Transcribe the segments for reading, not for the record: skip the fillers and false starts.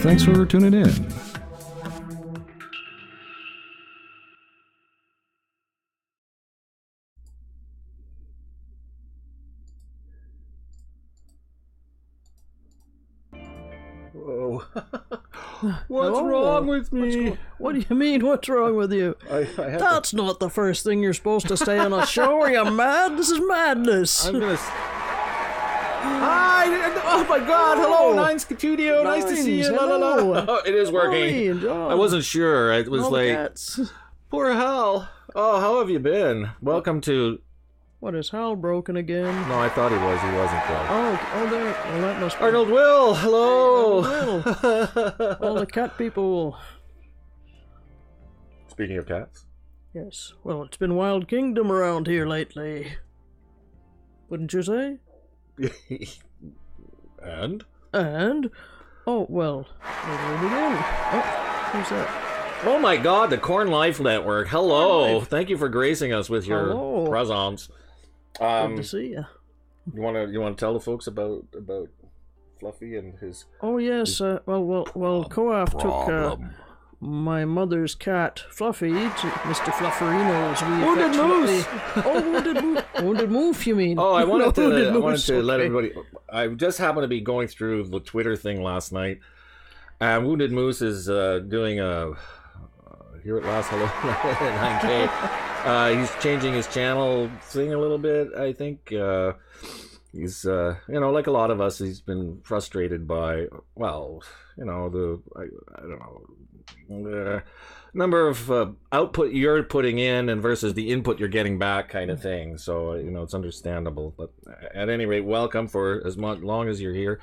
Thanks for tuning in. Whoa. What's wrong with me? What do you mean, what's wrong with you? That's not the first thing you're supposed to say on a show. Are you mad? This is madness. I'm gonna... Hi! Oh my god, hello, Nines Studio. Nice to see you. La, la, la. It is working. I wasn't sure. It was poor Hal. Oh, how have you been? Welcome to... What, is Hal broken again? No, I thought he was. He wasn't, though. Oh, there. Well, that must be... Arnold Will, hello! Will. All the cat people. Speaking of cats? Yes. Well, it's been Wild Kingdom around here lately. Wouldn't you say? And? Oh, well, where did we begin? Oh, who's that? Oh my god, the Corn Life Network. Hello. Thank you for gracing us with your presence. Good to see you. You want to tell the folks about Fluffy and his... Oh, yes. Well, Co-op took my mother's cat, Fluffy, to Mr. Flufferino's. Wounded Moose! Oh, Wounded Moof, you mean? Oh, I wanted to let everybody... I just happened to be going through the Twitter thing last night. And Wounded Moose is doing a... here at last, hello, 9K. He's changing his channel thing a little bit, I think. He's, like a lot of us, he's been frustrated by, well, I don't know, the number of output you're putting in and versus the input you're getting back kind of thing. So, it's understandable. But at any rate, welcome for as long as you're here.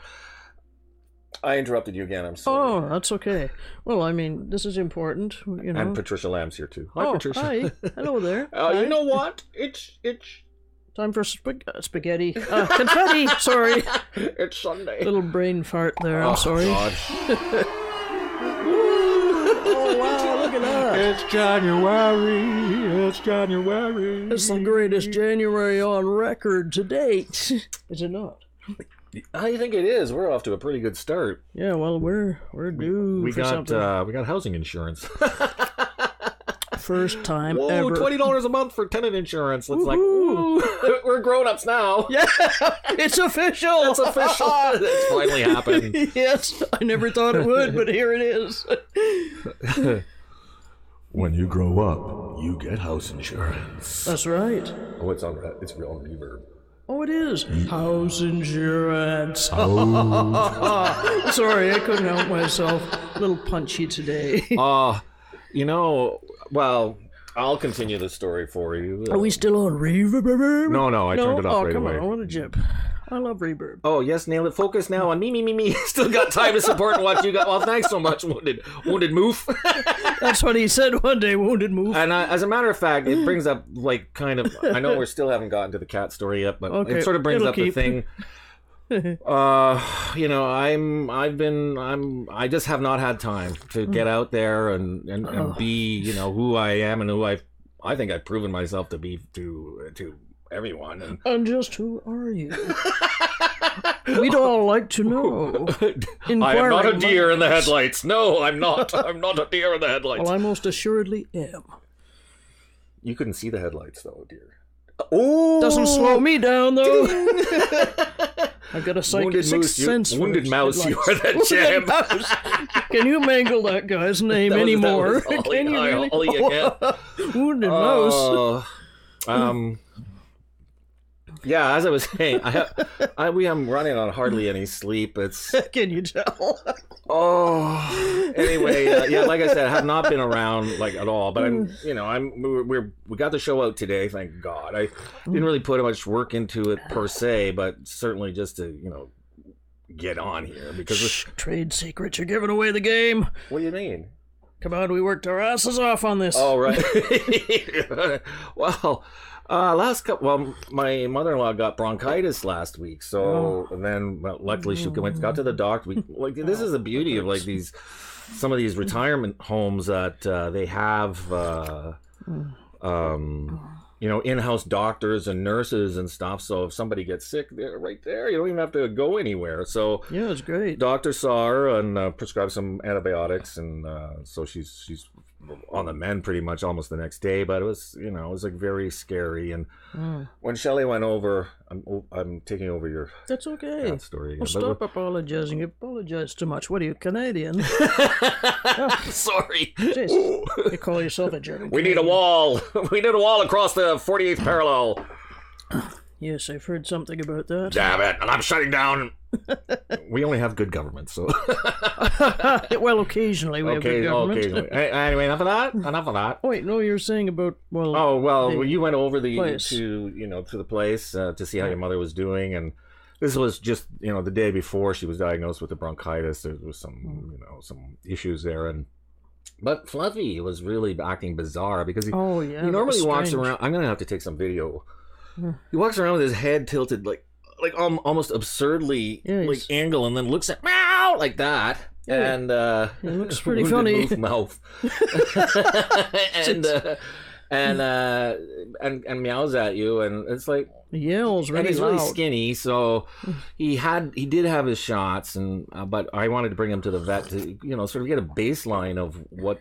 I interrupted you again, I'm sorry. Oh, that's okay. Well, I mean, this is important, And Patricia Lamb's here, too. Hi, Patricia. Hi. Hello there. You know what? It's... Time for spaghetti. Confetti, sorry. It's Sunday. Little brain fart there, I'm sorry. God. Oh, wow, look at that. It's January. It's the greatest January on record to date. Is it not? I think it is. We're off to a pretty good start. Yeah, well, we're due we for got something. we got housing insurance. First time Whoa, ever. $20 a month for tenant insurance. It's like, ooh, we're grown-ups now. Yeah, it's official. It's official. It's finally happened. Yes, I never thought it would, but here it is. When you grow up, you get house insurance. That's right. Oh, it's on reverb. Oh, it is. House insurance. Oh. Sorry, I couldn't help myself. A little punchy today. Well, I'll continue the story for you. Are we still on reverb? No, I turned it off right away. Oh, come on, what a jip. I love reverb. Oh, yes, nail it. Focus now on me. Still got time to support what you got. Well, thanks so much, Wounded Moof. That's what he said one day, Wounded Moof. And as a matter of fact, it brings up, I know we still haven't gotten to the cat story yet, but it sort of brings up the thing. I just have not had time to get out there and be, who I am and who I think I've proven myself to be to everyone. And just who are you? We'd all like to know. I am not a deer in the headlights. No, I'm not. I'm not a deer in the headlights. Well, I most assuredly am. You couldn't see the headlights, though, dear. Oh, doesn't slow me down, though. I've got a sixth sense. Wounded Mouse, you are that gem. Can you mangle that guy's name anymore? Can you really? Wounded Mouse. Yeah, as I was saying, I'm running on hardly any sleep. It's can you tell? Anyway, like I said, I have not been around at all. But we got the show out today, thank God. I didn't really put much work into it per se, but certainly just to get on here because trade secrets. You're giving away the game. What do you mean? Come on, we worked our asses off on this. Oh right. Well. My mother-in-law got bronchitis last week, so then luckily she got to the doctor. This is the beauty of some of these retirement homes that they have in-house doctors and nurses and stuff. So if somebody gets sick, they're right there. You don't even have to go anywhere. So yeah, it's great. Doctor saw her and prescribed some antibiotics, and so she's on the mend pretty much almost the next day. But it was like very scary. And when Shelley went over, I'm taking over your that's okay cat story again. Well, stop apologizing. You apologize too much. What are you, Canadian? Sorry. Jeez, you call yourself a German. We need a wall. We need a wall across the 48th parallel. Yes, I've heard something about that. Damn it! And I'm shutting down. We only have good government, so. Well, occasionally we have good government. Occasionally. Anyway, enough of that. Oh, wait, no, you were saying about you went over to the place to see how your mother was doing, and this was just the day before she was diagnosed with the bronchitis. There was some some issues there, but Fluffy was really acting bizarre because he normally walks around. I'm gonna have to take some video. He walks around with his head tilted like almost absurdly angle, and then looks at meow like that. Yeah. And it looks pretty funny. Mouth. and meows at you, and it's like he yells really and he's loud. Really skinny, so he did have his shots, and but I wanted to bring him to the vet to sort of get a baseline of what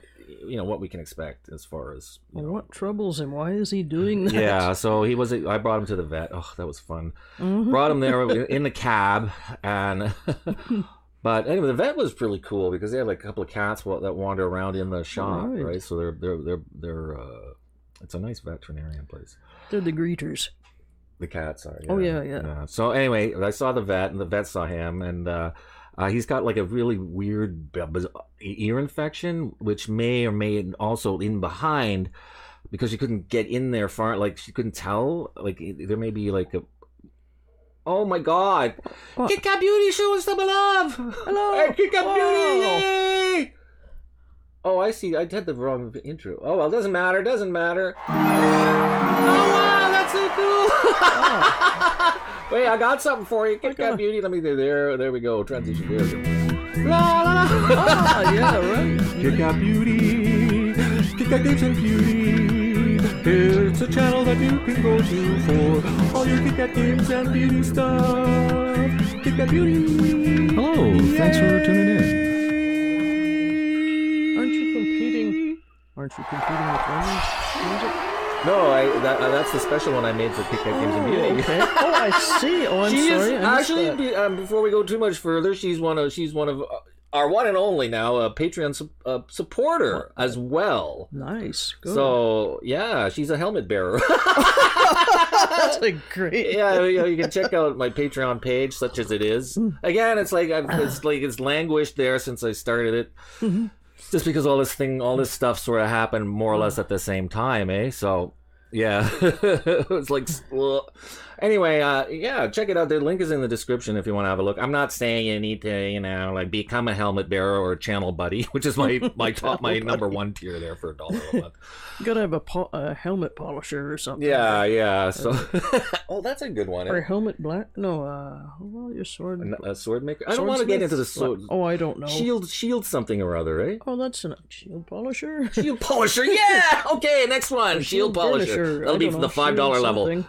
we can expect as far as what troubles him. Why is he doing that? Yeah, so I brought him to the vet. Oh, that was fun. Brought him there in the cab, and but anyway, the vet was really cool because they had like a couple of cats that wander around in the shop, right? So they're it's a nice veterinarian place. They're the greeters. The cats are. Yeah. Oh yeah. So anyway, I saw the vet, and the vet saw him, and he's got like a really weird ear infection, which may or may also in behind, because she couldn't get in there far. Like she couldn't tell. Like there may be like a. Oh my God! What? Kit Kat Beauty showing some love. Hello, hey, Kit Kat Beauty! Yay! Oh, I see. I had the wrong intro. Oh well, doesn't matter. Oh wow, that's so cool! Wait, I got something for you. Kit Kat Beauty. Let me do there we go. Transition. There we go. La la la. Ah, yeah, right. Kit Kat Beauty. Kit Kat Games and Beauty. It's a channel that you can go to for all your Kit Kat Games and Beauty stuff. Kit Kat Beauty. Hello. Thanks for tuning in. Aren't you competing with others? No, that's the special one I made for Kit Kat Games and Beauty. Okay. Oh, I see. Oh, I'm sorry. Actually, before we go too much further, she's one of our one and only now Patreon supporter as well. Nice. Good. So yeah, she's a helmet bearer. That's a great. Yeah, you can check out my Patreon page, such as it is. Again, it's languished there since I started it. Mm-hmm. Just because all this stuff sort of happened more or less at the same time, eh? So, yeah. It's like... Anyway, yeah, check it out. The link is in the description if you want to have a look. I'm not saying you need to, become a helmet bearer or a channel buddy, which is my number one tier there for $1 a month. You gotta have a helmet polisher or something. Yeah. So, oh, that's a good one. Or a helmet black? No, your sword. A sword maker. I don't want to get into the sword. Oh, I don't know. Shield something or other, eh? Oh, that's a shield polisher. Shield polisher, yeah. Okay, next one. Shield polisher. That'll be for the $5 level.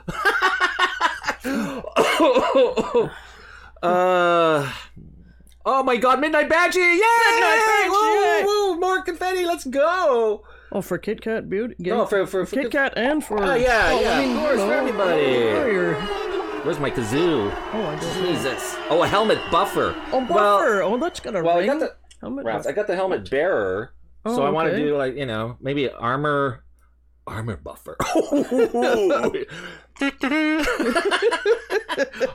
Oh my God, Midnight Badgie! Yay! Midnight Badgie! Woo, more confetti, let's go! Oh, for Kit Kat Beauty? No, for Kit Kat and for... Oh, yeah, of course, for everybody. Where's my kazoo? Oh, I don't know. Jesus. Oh, a helmet buffer. Oh, buffer! That's got a ring. I got the helmet bearer, so I want to do, maybe armor buffer.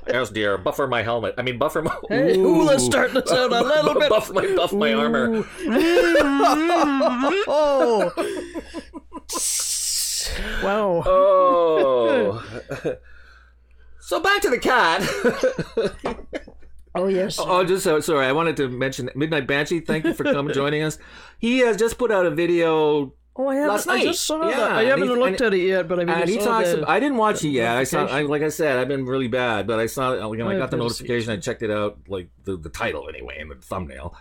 Yes, dear. Buffer my helmet. Buffer my... Hey, let's start this out a little bit. Buff my armor. Oh. Wow. Oh. So back to the cat. Oh, yes. Oh, just sorry. I wanted to mention Midnight Banshee. Thank you for joining us. He has just put out a video... Oh, I haven't. Last night. I just saw that. I haven't looked at it yet, but I didn't watch it yet. I saw. Like I said, I've been really bad, but I saw. I got the notification. I checked it out, like the title anyway, and the thumbnail.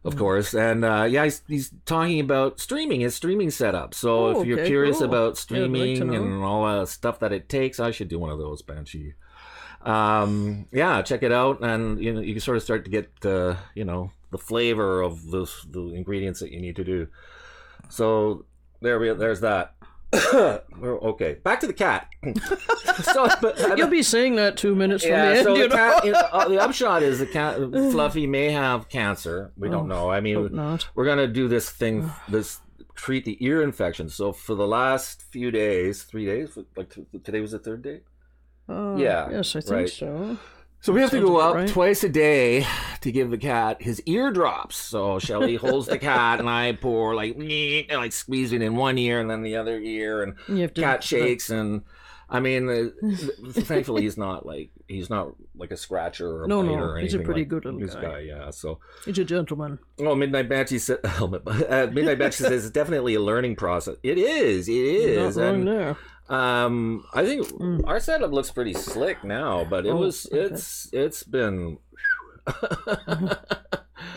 of course. And yeah, he's talking about streaming, his streaming setup. So if you're curious about streaming and all the stuff that it takes, I should do one of those, Banshee. Yeah, check it out, and you know, you can sort of start to get you know, the flavor of the ingredients that you need to do. So there's that. Okay, back to the cat. You'll be saying that 2 minutes from the end. So the cat, the upshot is the cat, Fluffy, may have cancer. We don't know. I mean, we're gonna do this thing, treat the ear infection. So for the last few days, 3 days, like today was the third day. Yeah. Yes, I think so. So we have to go up twice a day to give the cat his ear drops. So Shelly holds the cat, and I pour like squeeze it in one ear and then the other ear, and cat shakes. And I mean, thankfully he's not like a scratcher or a biter or anything. He's a pretty good little guy. Yeah, so he's a gentleman. Oh, Midnight Banshee said. Midnight Banshee says it's definitely a learning process. It is. You're not wrong there. I think our setup looks pretty slick now, but it's been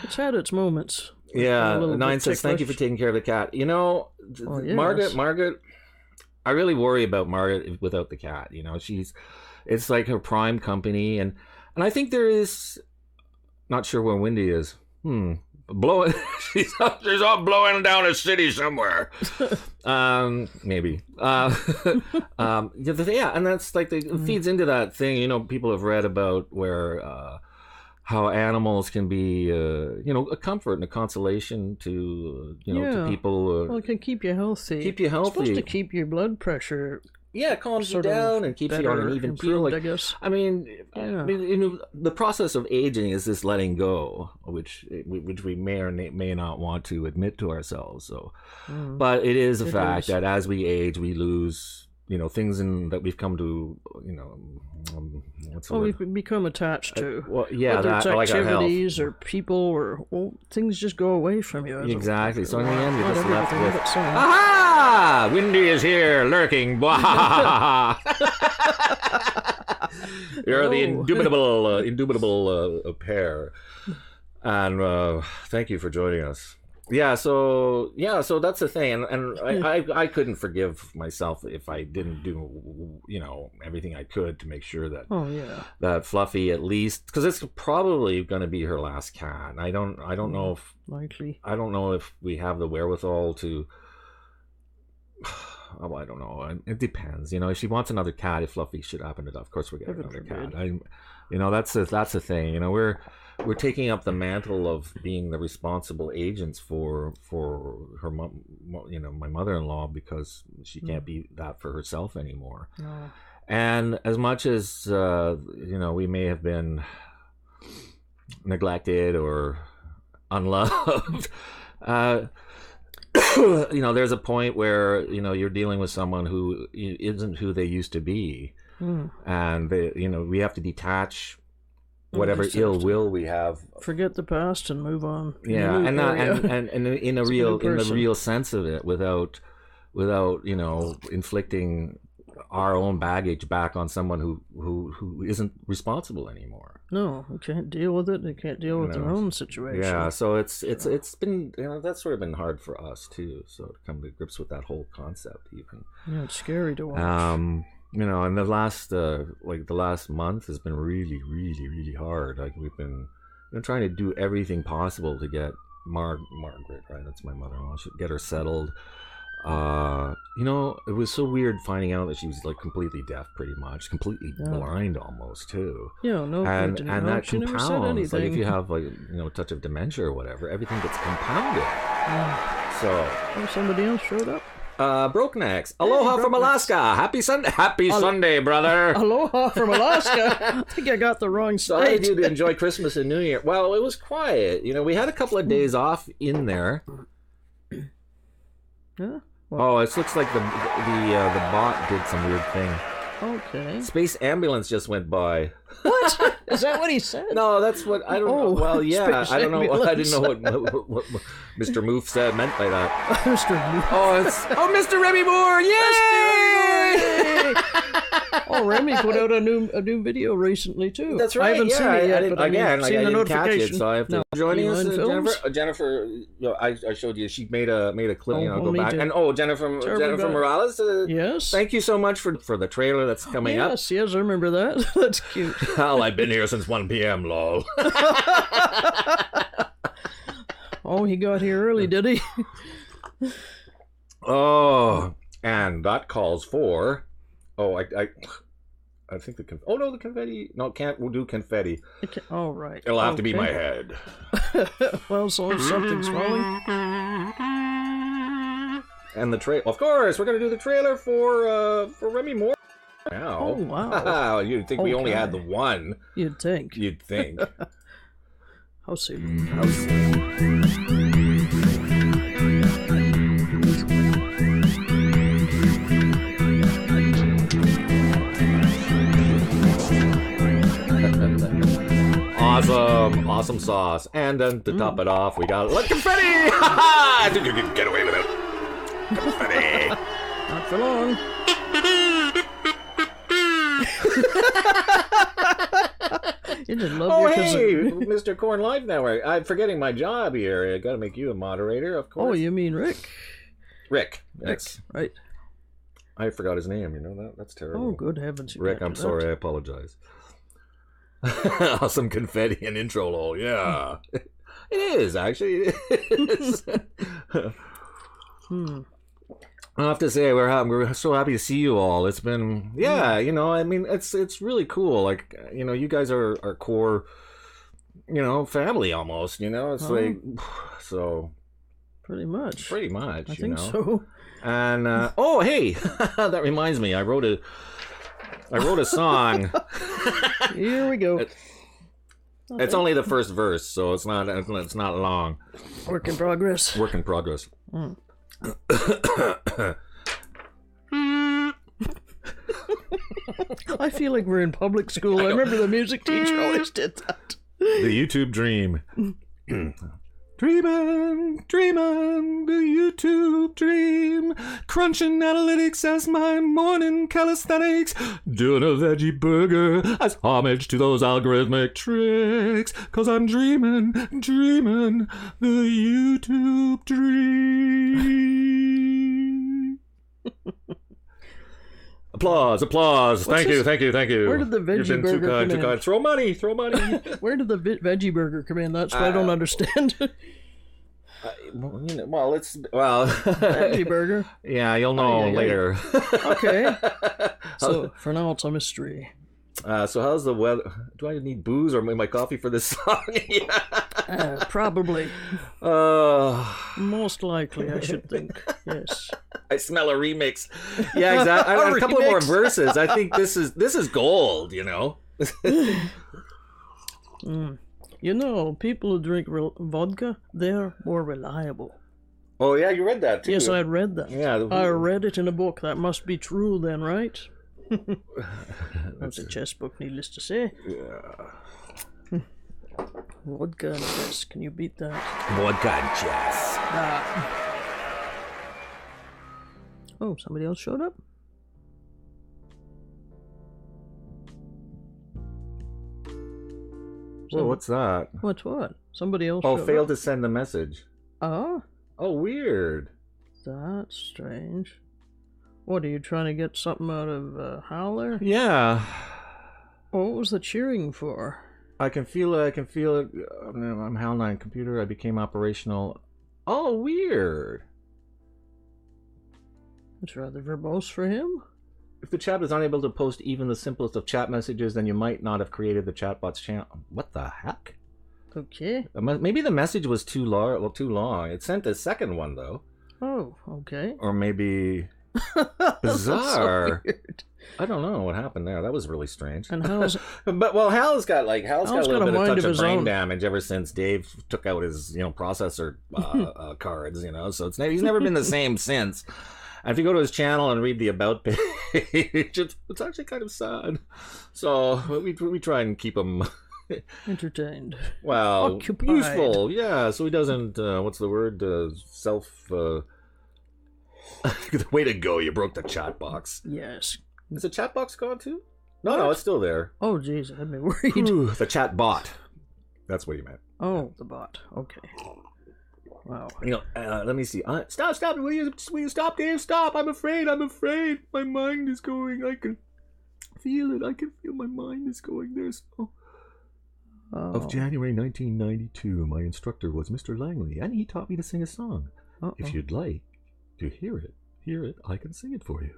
it's had its moments. Yeah, Nine says thank you for taking care of the cat. You know, Margaret, I really worry about Margaret without the cat. You know, it's like her prime company, and I think there is, not sure where Wendy is. Blowing, she's off blowing down a city somewhere. Maybe. Yeah, and that's like it feeds into that thing. You know, people have read about where how animals can be, you know, a comfort and a consolation to, you know, to people. Well, it can keep you healthy. Keep you healthy. It's supposed to keep your blood pressure. Yeah, it calms you down and keeps you on an even keel. Like, I guess. I mean, you know, the process of aging is this letting go, which we may or may not want to admit to ourselves. So, but it is a fact that as we age, we lose, you know, things that we've come to, you know, we've become attached to. Whether it's activities or people or things just go away from you. Exactly. So in the end, you're just left with, aha! Wendy is here, lurking. You're the indubitable pair, and thank you for joining us. So that's the thing, and I couldn't forgive myself if I didn't do, you know, everything I could to make sure that that Fluffy, at least, because it's probably going to be her last cat. I don't know if likely. I don't know if we have the wherewithal to. Oh, I don't know. It depends. You know, if she wants another cat, if Fluffy should happen to die, of course we're getting another cat. You know, that's the thing. You know, we're taking up the mantle of being the responsible agents for her mom, you know, my mother-in-law, because she can't be that for herself anymore. No. And as much as you know, we may have been neglected or unloved, you know, there's a point where, you know, you're dealing with someone who isn't who they used to be, and you know, we have to detach whatever ill will we have, forget the past and move on. Yeah, and in the real sense of it, without you know, inflicting our own baggage back on someone who isn't responsible anymore. No, who can't deal with it. They can't deal with their own situation. Yeah, so it's been, you know, that's sort of been hard for us too. So to come to grips with that whole concept, even. Yeah, it's scary to watch. You know, and the last month has been really, really, really hard. Like we've been trying to do everything possible to get Margaret, right? That's my mother-in-law. Get her settled. You know, it was so weird finding out that she was like completely deaf, pretty much, completely blind almost too. Yeah, no, and that compounds. Like if you have, like, you know, a touch of dementia or whatever, everything gets compounded. So somebody else showed up. Broke Necks. Aloha from Alaska. Happy Sunday, brother. Aloha from Alaska. I think I got the wrong state. So how did you enjoy Christmas and New Year? Well, it was quiet. You know, we had a couple of days off in there. Yeah. Oh, it looks like the bot did some weird thing. Okay. Space ambulance just went by. What? Is that what he said? No, that's what I don't know. Well, yeah, I don't know. I didn't know what Mr. Moof said meant by that. Mr. Moof. Oh, Mr. Remy Moore! Yay! Oh, Remy put out a new video recently too. That's right. I haven't seen it yet, but I seen the didn't catch it, notification. so I have to. Joining us, Films? Jennifer. I showed you. She made a clip. Go me back too. and Jennifer Morales. Yes. Thank you so much for the trailer that's coming up. Yes, I remember that. That's cute. Well, I've been here since 1 p.m. Lol. Oh, he got here early, did he? Oh, and that calls for. Oh, I think the the confetti. No, we'll do confetti. Oh, right. It'll have to be my head. Well, so if something's falling. And the trailer. Of course, we're gonna do the trailer for Remy Moore. Now. Oh, wow. You'd think we only had the one. You'd think. How soon? How soon? Awesome sauce. And then to top it off, we got confetti! Get away with it. Confetti. Not for long. You just love hey, Mr. Corn Life Network. I'm forgetting my job here. I gotta make you a moderator, of course. Oh, you mean Rick? Rick. Yes. Right. I forgot his name, you know that? That's terrible. Oh, good heavens. Rick, I'm sorry. I apologize. Awesome confetti and intro lol. Yeah. It is, actually. It is. I have to say, we're so happy to see you all. It's been, it's really cool. Like, you guys are our core, family almost, It's like, so. Pretty much. I think so. And, hey, that reminds me, I wrote a song. Here we go. It's only the first verse, so it's not long. Work in progress. I feel like we're in public school. I remember the music teacher always did that. The YouTube dream. Dreamin', the YouTube dream. Crunching analytics as my morning calisthenics. Doing a veggie burger as homage to those algorithmic tricks. 'Cause I'm dreaming, the YouTube dream. Applause. Thank you. Where did the veggie burger come in? Too kind. Throw money. Where did the veggie burger come in? That's what I don't understand. Veggie burger. Yeah, you'll know later. Okay. So for now, it's a mystery. So how's the weather? Do I need booze or my coffee for this song? Probably. Most likely, I should think. Yes. I smell a remix. Yeah, exactly. A couple of more verses. I think this is gold. People who drink vodka, they're more reliable. Oh yeah, you read that too. Yes, I read that. Yeah, I read it in a book. That must be true then, right? That's a chess book, needless to say. Yeah. Vodka and chess. Can you beat that? Vodka and chess. Oh, somebody else showed up? Well, what's that? What? Somebody else showed failed up. to send the message. Oh, weird. That's strange. What, are you trying to get something out of Howler? Yeah. What was the cheering for? I can feel it. I'm Hal9 computer. I became operational. Oh, weird. It's rather verbose for him. If the chat is unable to post even the simplest of chat messages, then you might not have created the chatbot's channel. What the heck? Okay. Maybe the message was too long. It sent a second one, though. Oh, okay. Or maybe... Bizarre. So I don't know what happened there. That was really strange. And Hal's Hal's got a little bit of touch of brain own. damage ever since Dave took out his processor cards. So he's never been the same since. And if you go to his channel and read the about page, it's actually kind of sad. So we try and keep him entertained. Well, occupied. Useful, yeah. So he doesn't. What's the word? Self. Way to go! You broke the chat box. Yes. Is the chat box gone too? No, it's still there. Oh, jeez, I had me worried. Ooh, the chat bot. That's what you meant. Oh, the bot. Okay. Wow. You know, let me see. Stop! Will you stop, Dave? Stop! I'm afraid. My mind is going. I can feel it. I can feel my mind is going. There's no. Of January 1992, my instructor was Mr. Langley, and he taught me to sing a song. If you'd like to hear it, I can sing it for you.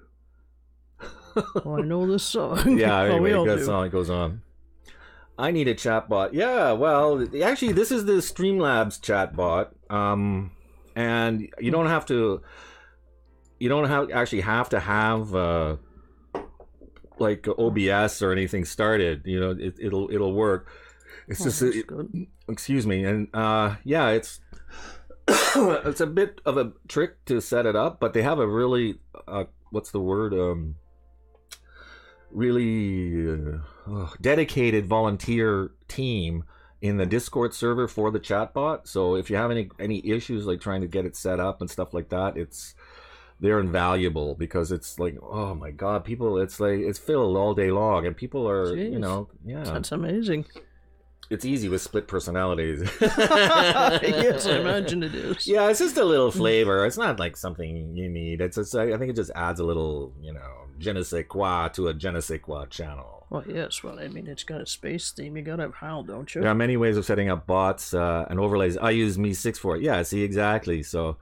Well, I know this song. Yeah, anyway, we all that do. song goes on. I need a chatbot. Yeah, well, actually, this is the Streamlabs chatbot, and you don't have to. You don't have to have like OBS or anything started. You know, it'll work. It's just good. Excuse me, and yeah, it's it's a bit of a trick to set it up, but they have a really what's the word? Really dedicated volunteer team in the Discord server for the chatbot. So if you have any issues like trying to get it set up and stuff like that, they're invaluable, because it's like, oh my god, people, it's filled all day long, and people are, Jeez. you know, yeah, That's amazing. it's easy with split personalities. Yes, I imagine it is. Yeah, it's just a little flavor. It's not like something you need. I think it just adds a little, you know, je ne sais quoi to a je ne sais quoi channel. Well, yes. Well, I mean, it's got a space theme. You gotta have HAL, don't you? There are many ways of setting up bots and overlays. I use Me6 for it. Yeah, see, exactly. So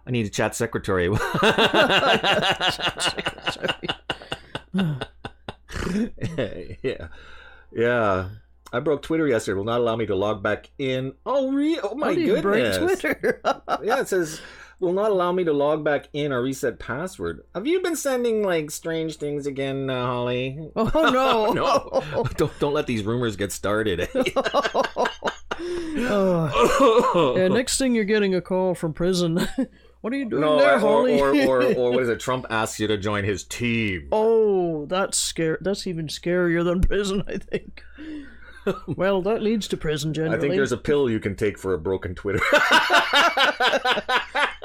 I need a chat secretary. Yeah. I broke Twitter yesterday. It will not allow me to log back in. Oh, oh my How do you break goodness. Twitter? Yeah, it says will not allow me to log back in or reset password. Have you been sending like strange things again, Holly? Oh no! No, don't let these rumors get started. Yeah, next thing you're getting a call from prison. What are you doing there, Holly? or what is it? Trump asks you to join his team. Oh, that's scary. That's even scarier than prison, I think. Well, that leads to prison generally. I think there's a pill you can take for a broken Twitter.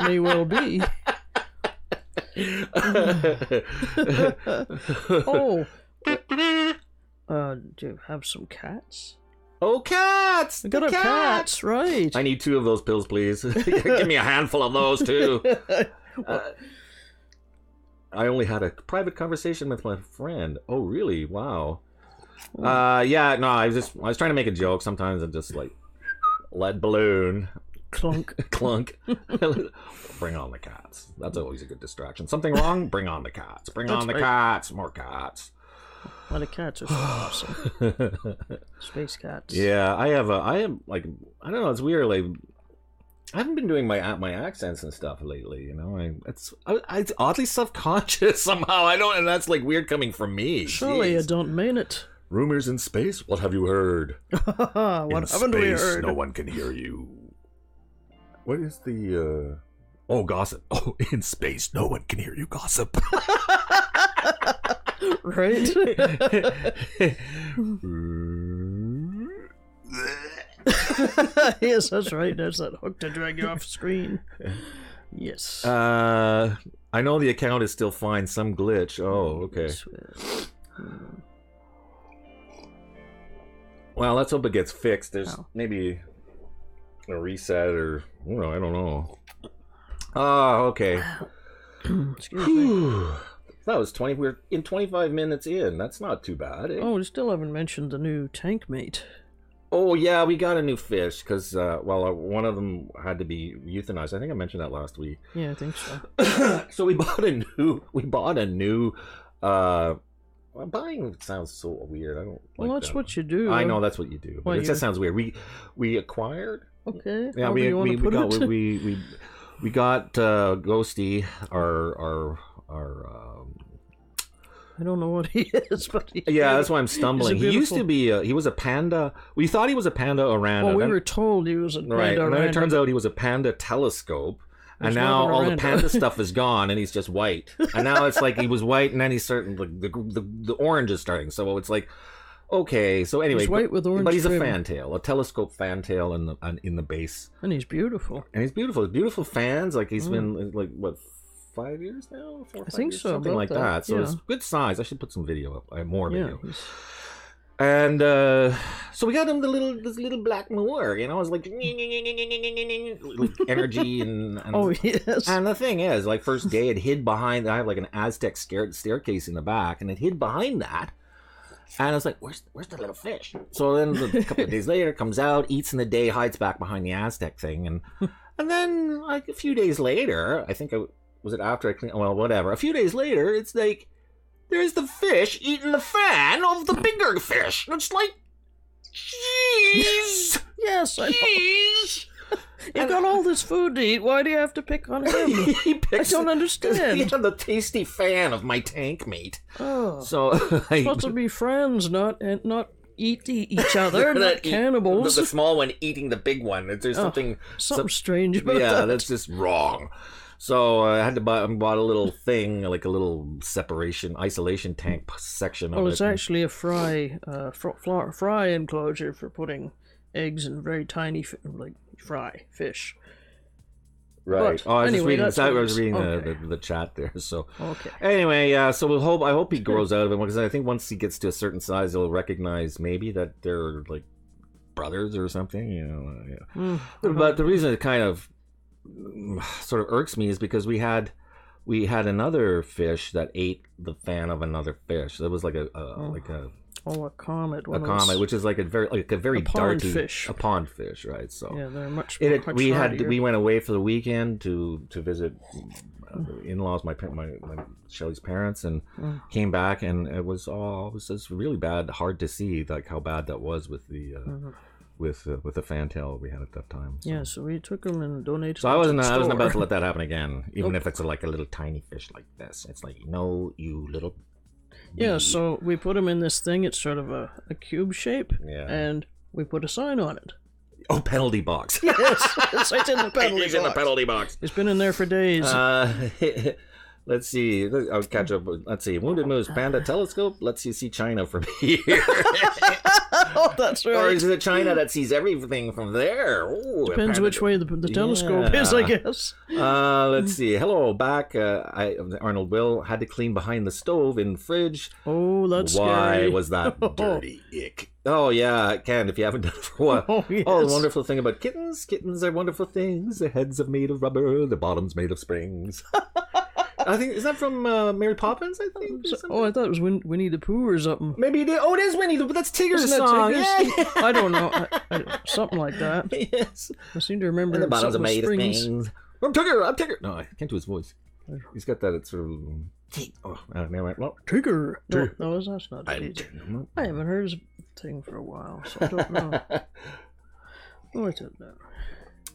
May well be. Oh. Do you have some cats? Oh, cats! We got cats, right? I need 2 of those pills, please. Give me a handful of those too. I only had a private conversation with my friend. Oh, really? Wow. Yeah, no, I was trying to make a joke. Sometimes I'm just like, lead balloon. Clunk. Clunk. Bring on the cats. That's always a good distraction. Something wrong? Bring on the cats. Bring on the cats. More cats. Well, the cats are so awesome. Space cats. Yeah, I am like, I don't know, it's weird, like, I haven't been doing my accents and stuff lately, you know. It's oddly self-conscious somehow. I don't, and that's like weird coming from me. Surely Jeez. you don't mean it. Rumors in space? What have you heard? What haven't we heard? No one can hear you. What is the oh, gossip. Oh, in space, no one can hear you gossip. Right? Yes, that's right. There's that hook to drag you off screen. Yes. I know the account is still fine. Some glitch. Oh, okay. Well, let's hope it gets fixed. There's maybe a reset or I don't know. Oh, okay. Excuse me. That was 20. We're in 25 minutes in. That's not too bad. Eh? Oh, we still haven't mentioned the new tank mate. Oh yeah, we got a new fish because one of them had to be euthanized. I think I mentioned that last week. Yeah, I think so. So we bought a new. Buying sounds so weird. I don't. Well, like that's that. what you do. I know that's what you do. But it just sounds weird. We acquired. Okay. Yeah, we got Ghosty, our I don't know what he is, but that's why I'm stumbling. He used to be he was a panda. We thought he was a panda oranda. Well, we were told he was a panda right, and then oranda. it turns out he was a panda telescope, And now all the panda stuff is gone, and he's just white. And now it's like he was white, and then he's starting the orange is starting. So it's like, okay. So anyway, he's white with orange, but he's trim. a fantail, a telescope fantail in the base. And he's beautiful. And he's beautiful. Beautiful fans. Like he's been like what, 5 years now? 4 or 5 I think years? so, something like that. So yeah. it's good size. I should put some video up, more video. Yeah, And so we got him this little black Moor, you know, it's like energy and oh yes. And the thing is, like first day it hid behind. I have like an Aztec staircase in the back, and it hid behind that. And I was like, where's the little fish? So then a couple of days later, comes out, eats in the day, hides back behind the Aztec thing, and then like a few days later, I think was it after I cleaned? Well, whatever. A few days later, it's like, there's the fish eating the fan of the bigger fish. It's like, jeez. Yes, I know. Jeez. You got all this food to eat. Why do you have to pick on him? He picks, I don't understand. He's the tasty fan of my tank mate. Oh, so supposed to be friends, not eat each other, not cannibals. The small one eating the big one. There's something strange about that. Yeah, that's just wrong. So I had to bought a little thing, like a little isolation tank section of it. Well, it's actually a fry enclosure for putting eggs and very tiny, fry fish. Right. But, I was anyway, just reading okay. the chat there. So okay. Anyway, so I hope he grows out of it, because I think once he gets to a certain size, he'll recognize maybe that they're like brothers or something. You know. Yeah. But the reason it kind of sort of irks me is because we had another fish that ate the fan of another fish. That was like a comet. A comet, which is like a very darty fish. A pond fish, right? So yeah, they're much. We went away for the weekend to visit in-laws, my Shelly's parents, and came back, and it was just really bad, hard to see like how bad that was with the. With the fantail we had at that time. So. Yeah, so we took them and donated. So I wasn't about to let that happen again, even if it's like a little tiny fish like this. It's like, no, you little. Yeah, so we put them in this thing. It's sort of a cube shape, and we put a sign on it. Oh, penalty box. Yes, it's in the penalty box. It's in the penalty box. It's been in there for days. Let's see. I'll catch up. Let's see. Wounded Moose Panda Telescope lets you see China from here. Oh, that's right. Or is it China that sees everything from there? Ooh, depends which way the telescope is, I guess. Let's see. Hello, back. Arnold Will had to clean behind the stove in the fridge. Oh, that's Why scary. was that dirty? Ick. Oh, yeah, it can if you haven't done it for a while. Oh, yes. Oh, the wonderful thing about kittens. Kittens are wonderful things. Their heads are made of rubber. Their bottoms made of springs. I think, is that from Mary Poppins, I think? I thought it was Winnie the Pooh or something. Maybe it is. Oh, it is Winnie the Pooh. That's Tigger's Isn't that song. Tigger's? Yeah. I don't know. Something like that. Yes. I seem to remember. And the bottoms are made of springs. springs. I'm Tigger. No, I can't do his voice. He's got that sort of... Oh, never mind. Well, Tigger. No, that's not easy. I haven't heard his thing for a while, so I don't know. Oh, I don't know.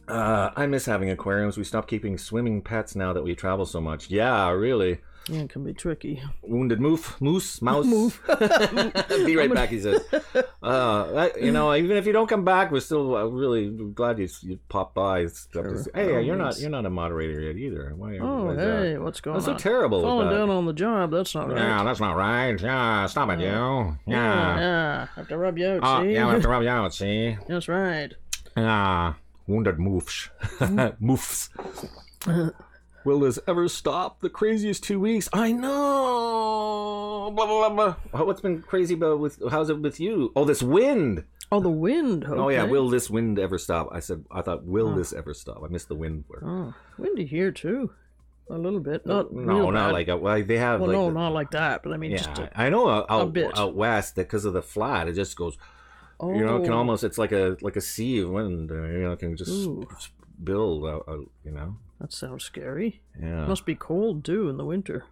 I miss having aquariums. We stopped keeping swimming pets now that we travel so much. Yeah, really. Yeah, it can be tricky. Wounded moose. Be right back, he says. Even if you don't come back, we're still really glad you popped by. Sure. Hey, you're not a moderator yet either. Why What's going on? That's so terrible. Falling down on the job. That's not right. Yeah, that's not right. Yeah, stop it, you. Yeah. Have to rub you out. See? Yeah, I have to rub you out. See. That's right. Yeah. Wounded moofs. Moofs. Will this ever stop? The craziest 2 weeks. I know. Blah, blah, blah, blah. What's been crazy how's it with you? Oh, this wind. Oh, the wind. Okay. Oh, yeah. Will this wind ever stop? I thought, will this ever stop? I missed the wind word. Oh, windy here, too. A little bit. Not like they have. Well, no, not like that. But I mean, just I know a bit. Out west, because of the flat, it just goes. Oh. You know, it can almost. It's like a sea of wind. It can just build. That sounds scary. Yeah. It must be cold too in the winter.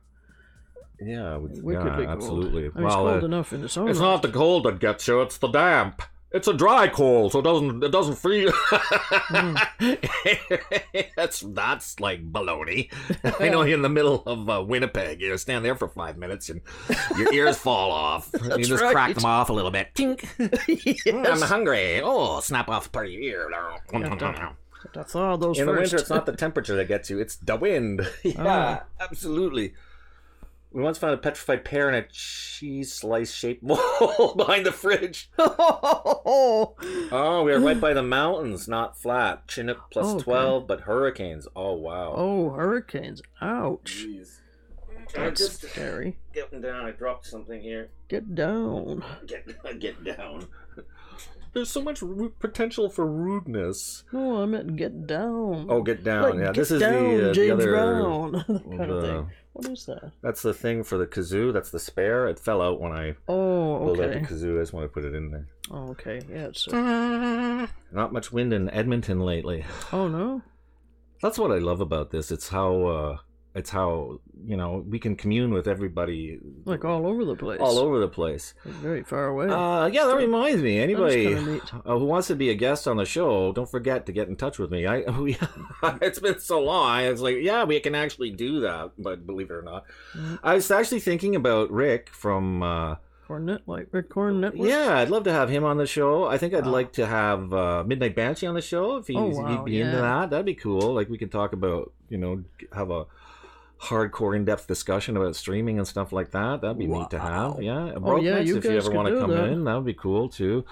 Yeah, wickedly cold. Absolutely. I mean, it's cold enough in the summer. It's not the cold that gets you; it's the damp. It's a dry cold, so it doesn't freeze. That's like baloney. I know you're in the middle of Winnipeg. You stand there for 5 minutes and your ears fall off. You just crack them off a little bit. Tink. Yes. I'm hungry. Oh, snap off part of your ear. To thaw those In the first. winter, it's not the temperature that gets you; it's the wind. Yeah, absolutely. We once found a petrified pear in a cheese slice shaped mold behind the fridge. Oh, we are right by the mountains, not flat. Chinook plus 12, but hurricanes. Oh, wow. Oh, hurricanes. Ouch. Jeez. That's scary. Getting down. I dropped something here. Get down. Get down. There's so much potential for rudeness. No, I meant get down. Oh, get down. Like, yeah, get this is down, the James other Brown. Kind of thing. What is that? That's the thing for the kazoo. That's the spare. It fell out when I pulled out the kazoo. I just want to put it in there. Oh, okay. Yeah, it's... Not much wind in Edmonton lately. Oh, no? That's what I love about this. It's how you know, we can commune with everybody, like all over the place. All over the place. Very far away. Yeah, that reminds me. Anybody who wants to be a guest on the show, don't forget to get in touch with me. It's been so long. It's like, yeah, we can actually do that. But believe it or not, I was actually thinking about Rick from Rick Corn Network. Yeah, I'd love to have him on the show. I think I'd like to have Midnight Banshee on the show if he'd be into that. That'd be cool. Like we could talk about, you know, have a hardcore in-depth discussion about streaming and stuff like that. That'd be neat to have. Yeah. You if you ever want to come in, that would be cool too.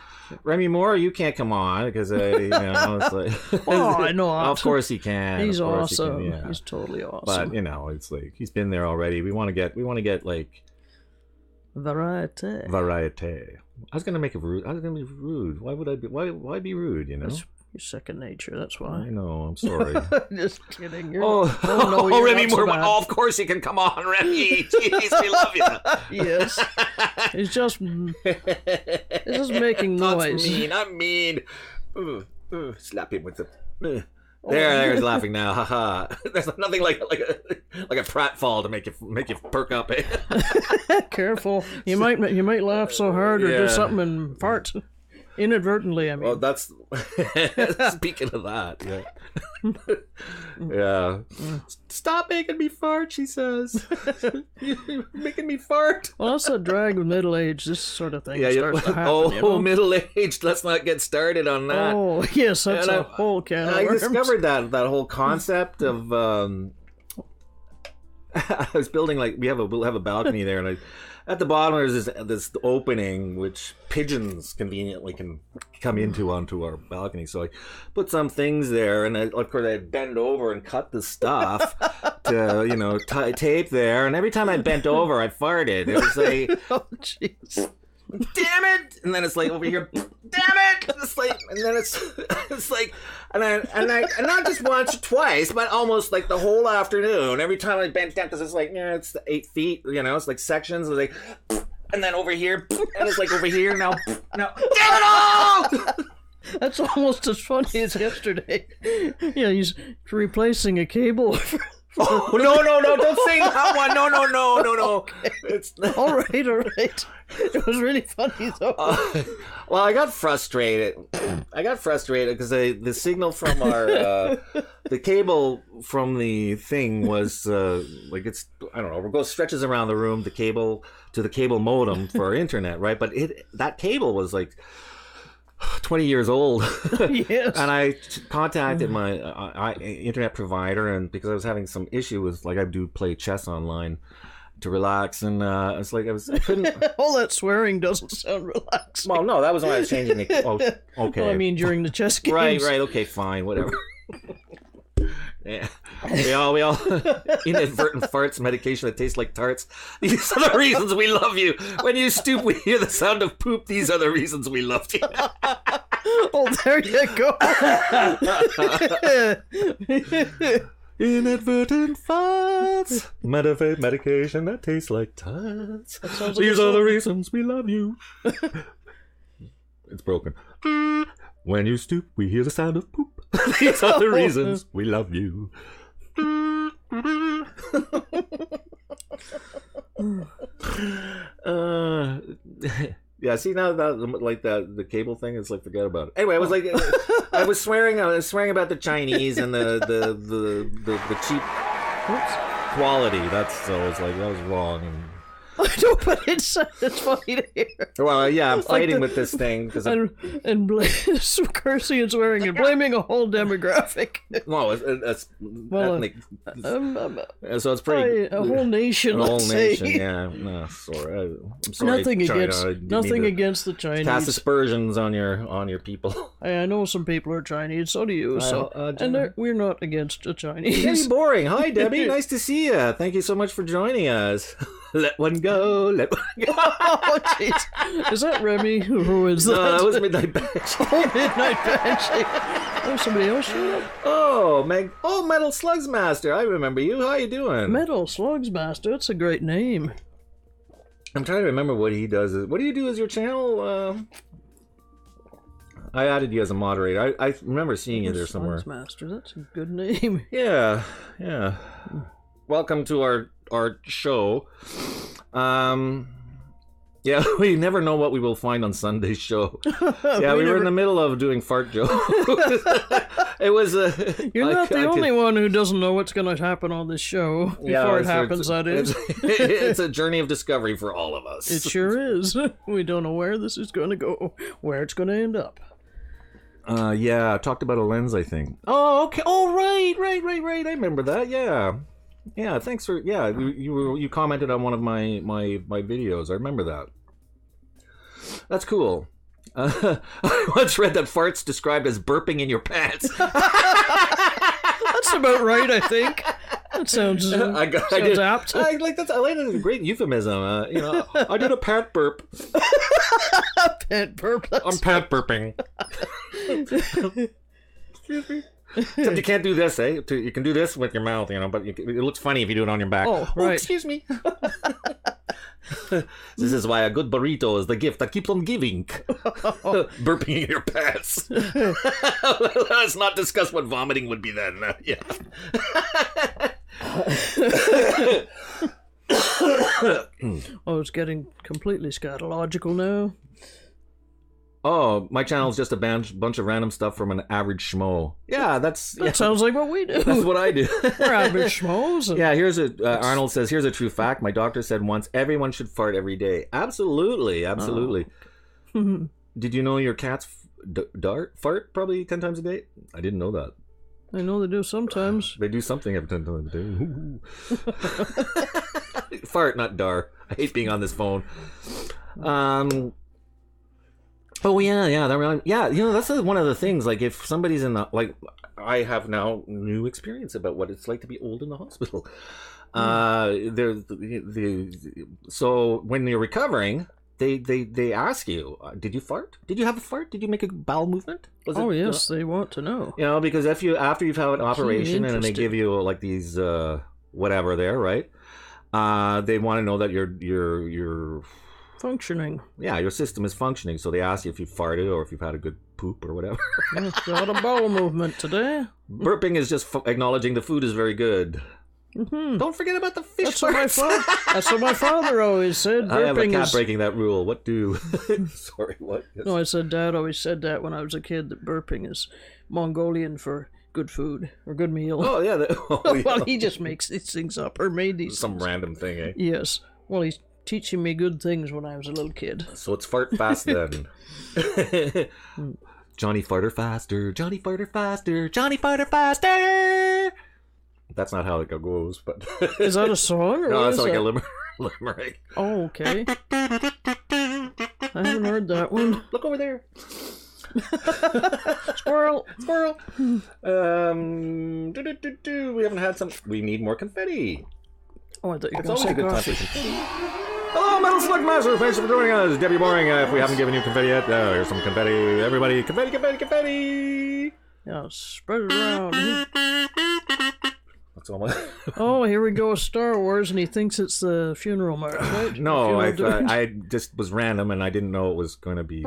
Remy Moore, you can't come on because you know, it's like I know. Of course he can. He's awesome. He can, He's totally awesome. But you know, it's like he's been there already. We want to get like variety. I was gonna make it rude. I was gonna be rude. Why would I be? Why be rude? You know. Your second nature, that's why. I know, I'm sorry. Just kidding. Remy Moore. Oh, of course he can come on, Remy. Jeez, we love you. Yes. He's just making noise. I'm mean. Slap him with the... There's laughing now. Haha. There's nothing like a pratfall to make you perk up. Careful. You might laugh so hard or do something and fart. Inadvertently, I mean. Well, that's speaking of that. Yeah. Stop making me fart, she says. You're making me fart. Well, that's a drag with middle age. This sort of thing starts to happen. You know? Middle aged. Let's not get started on that. Oh, yes, that's a whole can of worms. I discovered that whole concept of. I was building we'll have a balcony there, and at the bottom there's this opening which pigeons conveniently can come onto our balcony. So I put some things there, and of course I bend over and cut the stuff to tape there. And every time I bent over, I farted. It was like, oh jeez. Damn it! And then it's like over here, damn it! It's like, and then it's like, and I not just once or twice, but almost like the whole afternoon. Every time I bent down, because it's like, it's 8 feet, it's like sections. It's like, and then over here, and it's like over here now. Damn it all! That's almost as funny as yesterday. Yeah, he's replacing a cable. Oh, no, don't say that one. No. Okay. It's all right. It was really funny though. Well, I got frustrated because the signal from our the cable from the thing was I don't know, stretches around the room, the cable to the cable modem for our internet, right? But that cable was like 20 years old. Yes. And I contacted my internet provider, and because I was having some issue with, like, I do play chess online to relax, and I couldn't. All that swearing doesn't sound relaxing. Well, no, that was when I was changing the. Oh, okay. Well, I mean, during the chess games. Right. Okay, fine, whatever. Yeah. We all inadvertent farts, medication that tastes like tarts. These are the reasons we love you. When you stoop, we hear the sound of poop. These are the reasons we loved you. Oh, there you go. Inadvertent farts, medication that tastes like tarts. Like these are the reasons we love you. It's broken. When you stoop, we hear the sound of poop. These are the reasons we love you. Yeah, see now that like the cable thing is like, forget about it. Anyway, I was like, I was swearing about the Chinese and the cheap quality. So it's like that was wrong. And I know, but it's funny to hear. Well, yeah, I'm fighting the- with this thing because And cursing and swearing and blaming a whole demographic. no, it's Well, ethnic. So it's pretty. a whole nation. A whole let's nation, say. yeah. No, sorry. I'm sorry. Nothing China. against I didn't nothing mean to against the Chinese. cast aspersions on your people. I know some people are Chinese. So do you. So and we're not against the Chinese. Debbie Boring. Hi, Debbie. Nice to see you. Thank you so much for joining us. Let one go. Let one go. Oh, jeez. Is that Remy? Who is that? No, that was Midnight Banshee. Oh, Midnight Banshee. Oh, somebody else showed up? Oh, Metal Slugs Master. I remember you. How you doing? Metal Slugs Master. That's a great name. I'm trying to remember what he does. What do you do as your channel? I added you as a moderator. I remember seeing you there somewhere. Slugs Master. That's a good name. Yeah. Welcome to our show. Yeah, we never know what we will find on Sunday's show. Yeah, we were in the middle of doing fart jokes. It was You're not the only one who doesn't know what's going to happen on this show before it happens, that is. It's a journey of discovery for all of us. It sure is. We don't know where this is going to go, where it's going to end up. Yeah, I talked about a lens, I think. Oh, okay. Oh, right. I remember that. Yeah. Thanks for you commented on one of my videos. I remember that. That's cool. I once read that farts described as burping in your pants. That's about right, I think. That sounds apt. I like that. I like that. It's a great euphemism. I did a pant burp. Pant burp. I'm pant burping. Excuse me. Except you can't do this, eh? You can do this with your mouth, but it looks funny if you do it on your back. Oh, right. Excuse me. This is why a good burrito is the gift that keeps on giving. Burping in your pants. Let's not discuss what vomiting would be then. Yeah. Oh, it's getting completely scatological now. Oh, my channel's just a bunch of random stuff from an average schmo. Yeah, that sounds like what we do. That's what I do. We're average schmoes. Yeah, Arnold says, here's a true fact. My doctor said once, everyone should fart every day. Absolutely. Oh. Did you know your cats fart probably 10 times a day? I didn't know that. I know they do sometimes. They do something every 10 times a day. Fart, not dar. I hate being on this phone. Oh yeah. That's one of the things. Like, if somebody's in the I have now new experience about what it's like to be old in the hospital. So when you're recovering, they ask you, did you fart? Did you have a fart? Did you make a bowel movement? Yes, they want to know. Because after you've had an operation and they give you like these whatever there, right? They want to know that you're functioning. Yeah, your system is functioning, so they ask you if you farted or if you've had a good poop or whatever. Got a bowel movement today. Burping is just acknowledging the food is very good. Mm-hmm. Don't forget about the fish farts. That's what my father always said. I have a cat breaking that rule. What do? Sorry, what? Yes. No, I said Dad always said that when I was a kid, that burping is Mongolian for good food or good meal. Oh, yeah. Well, he just makes these things up or made these Some random thing, eh? Yes. Well, he's teaching me good things when I was a little kid. So it's fart fast then. Johnny farter faster, Johnny farter faster, Johnny farter faster. That's not how it goes, but is that a song? Or no, that's like a limerick. Oh, okay. I haven't heard that one. Look over there. Squirrel. We haven't had some. We need more confetti. Oh, I thought you were It's going to always say a good time coffee. for confetti. Hello, Metal Slug Master. Thanks for joining us. Debbie Boring. If we haven't given you confetti yet, here's some confetti. Everybody, confetti. Yeah, spread it around. That's all my... Oh, here we go with Star Wars, and he thinks it's the funeral march, right? No, I just was random, and I didn't know it was going to be...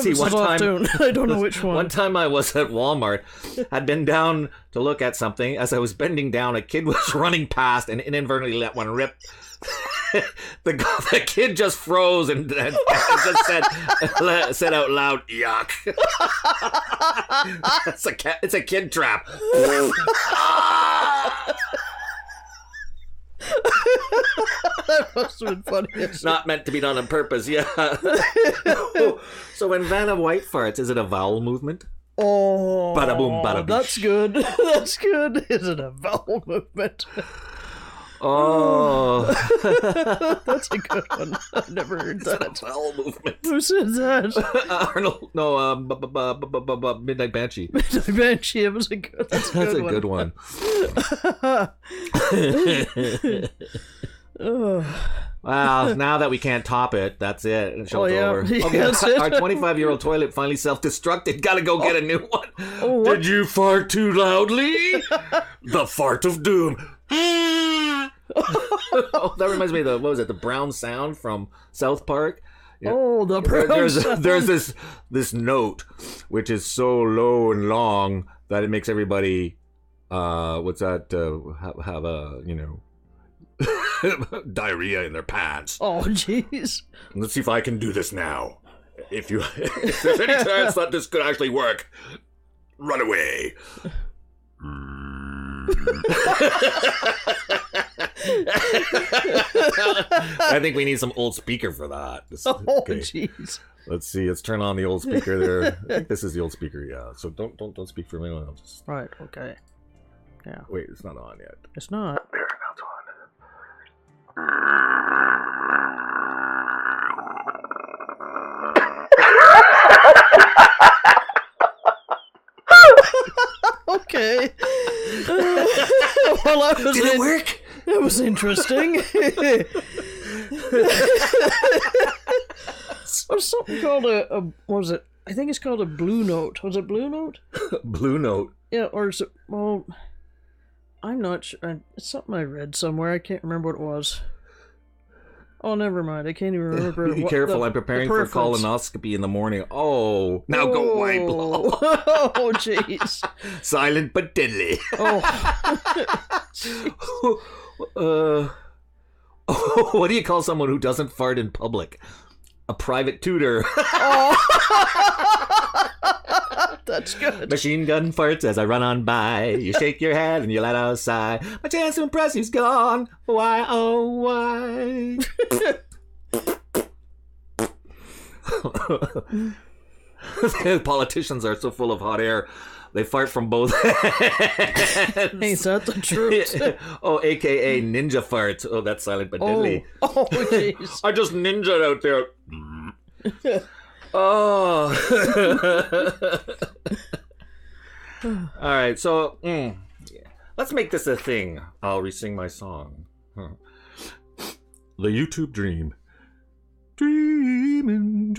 See, one time, I don't know which one. One time I was at Walmart, had been down to look at something. As I was bending down, a kid was running past and inadvertently let one rip. the kid just froze and just said out loud, "Yuck!" It's a kid trap. That must have been funny. Not meant to be done on purpose. Yeah. So when Vanna White farts, is it a vowel movement? Oh, bada boom, bada that's good. That's good. Is it a vowel movement? Oh, that's a good one. I've never heard that. It's a vowel movement. Who said that? Arnold, no, Midnight Banshee. Midnight Banshee. It was a good. That's a good one. Wow, now that we can't top it, that's it. The show's over. Yeah, okay, that's our it. 25-year-old toilet finally self-destructed. Gotta go get a new one. Oh, what? Did you fart too loudly? The fart of doom. Oh, that reminds me of the Brown Sound from South Park? Yeah. Oh, the Brown Sound. There's this note which is so low and long that it makes everybody have a diarrhea in their pants. Oh, jeez. Let's see if I can do this now. If there's any chance that this could actually work, run away. I think we need some old speaker for that. Oh, jeez. Let's see. Let's turn on the old speaker there. I think this is the old speaker. Yeah. So don't speak for a minute. I'll just. Right. Okay. Yeah. Wait, it's not on yet. It's not. There, now it's on. Okay. Well, Did it work? It was interesting. What's something called a what was it? I think it's called a blue note. Was it blue note? Blue note. Yeah, or is it? Well, I'm not sure. It's something I read somewhere. I can't remember what it was. Oh, never mind. I can't even remember. Be careful. I'm preparing for colonoscopy in the morning. Oh, now go wipe. Oh, jeez. Silent but deadly. Oh. What do you call someone who doesn't fart in public? A private tutor. Oh. That's good. Machine gun farts as I run on by. You shake your head and you let out a sigh. My chance to impress you's gone. Why, oh, why? Politicians are so full of hot air. They fart from both ends. Ain't that the truth? Oh, AKA ninja farts. Oh, that's silent but deadly. Oh, jeez. I just ninja'd out there. Oh. All right, so let's make this a thing. I'll re-sing my song. The YouTube dream. Dreamin',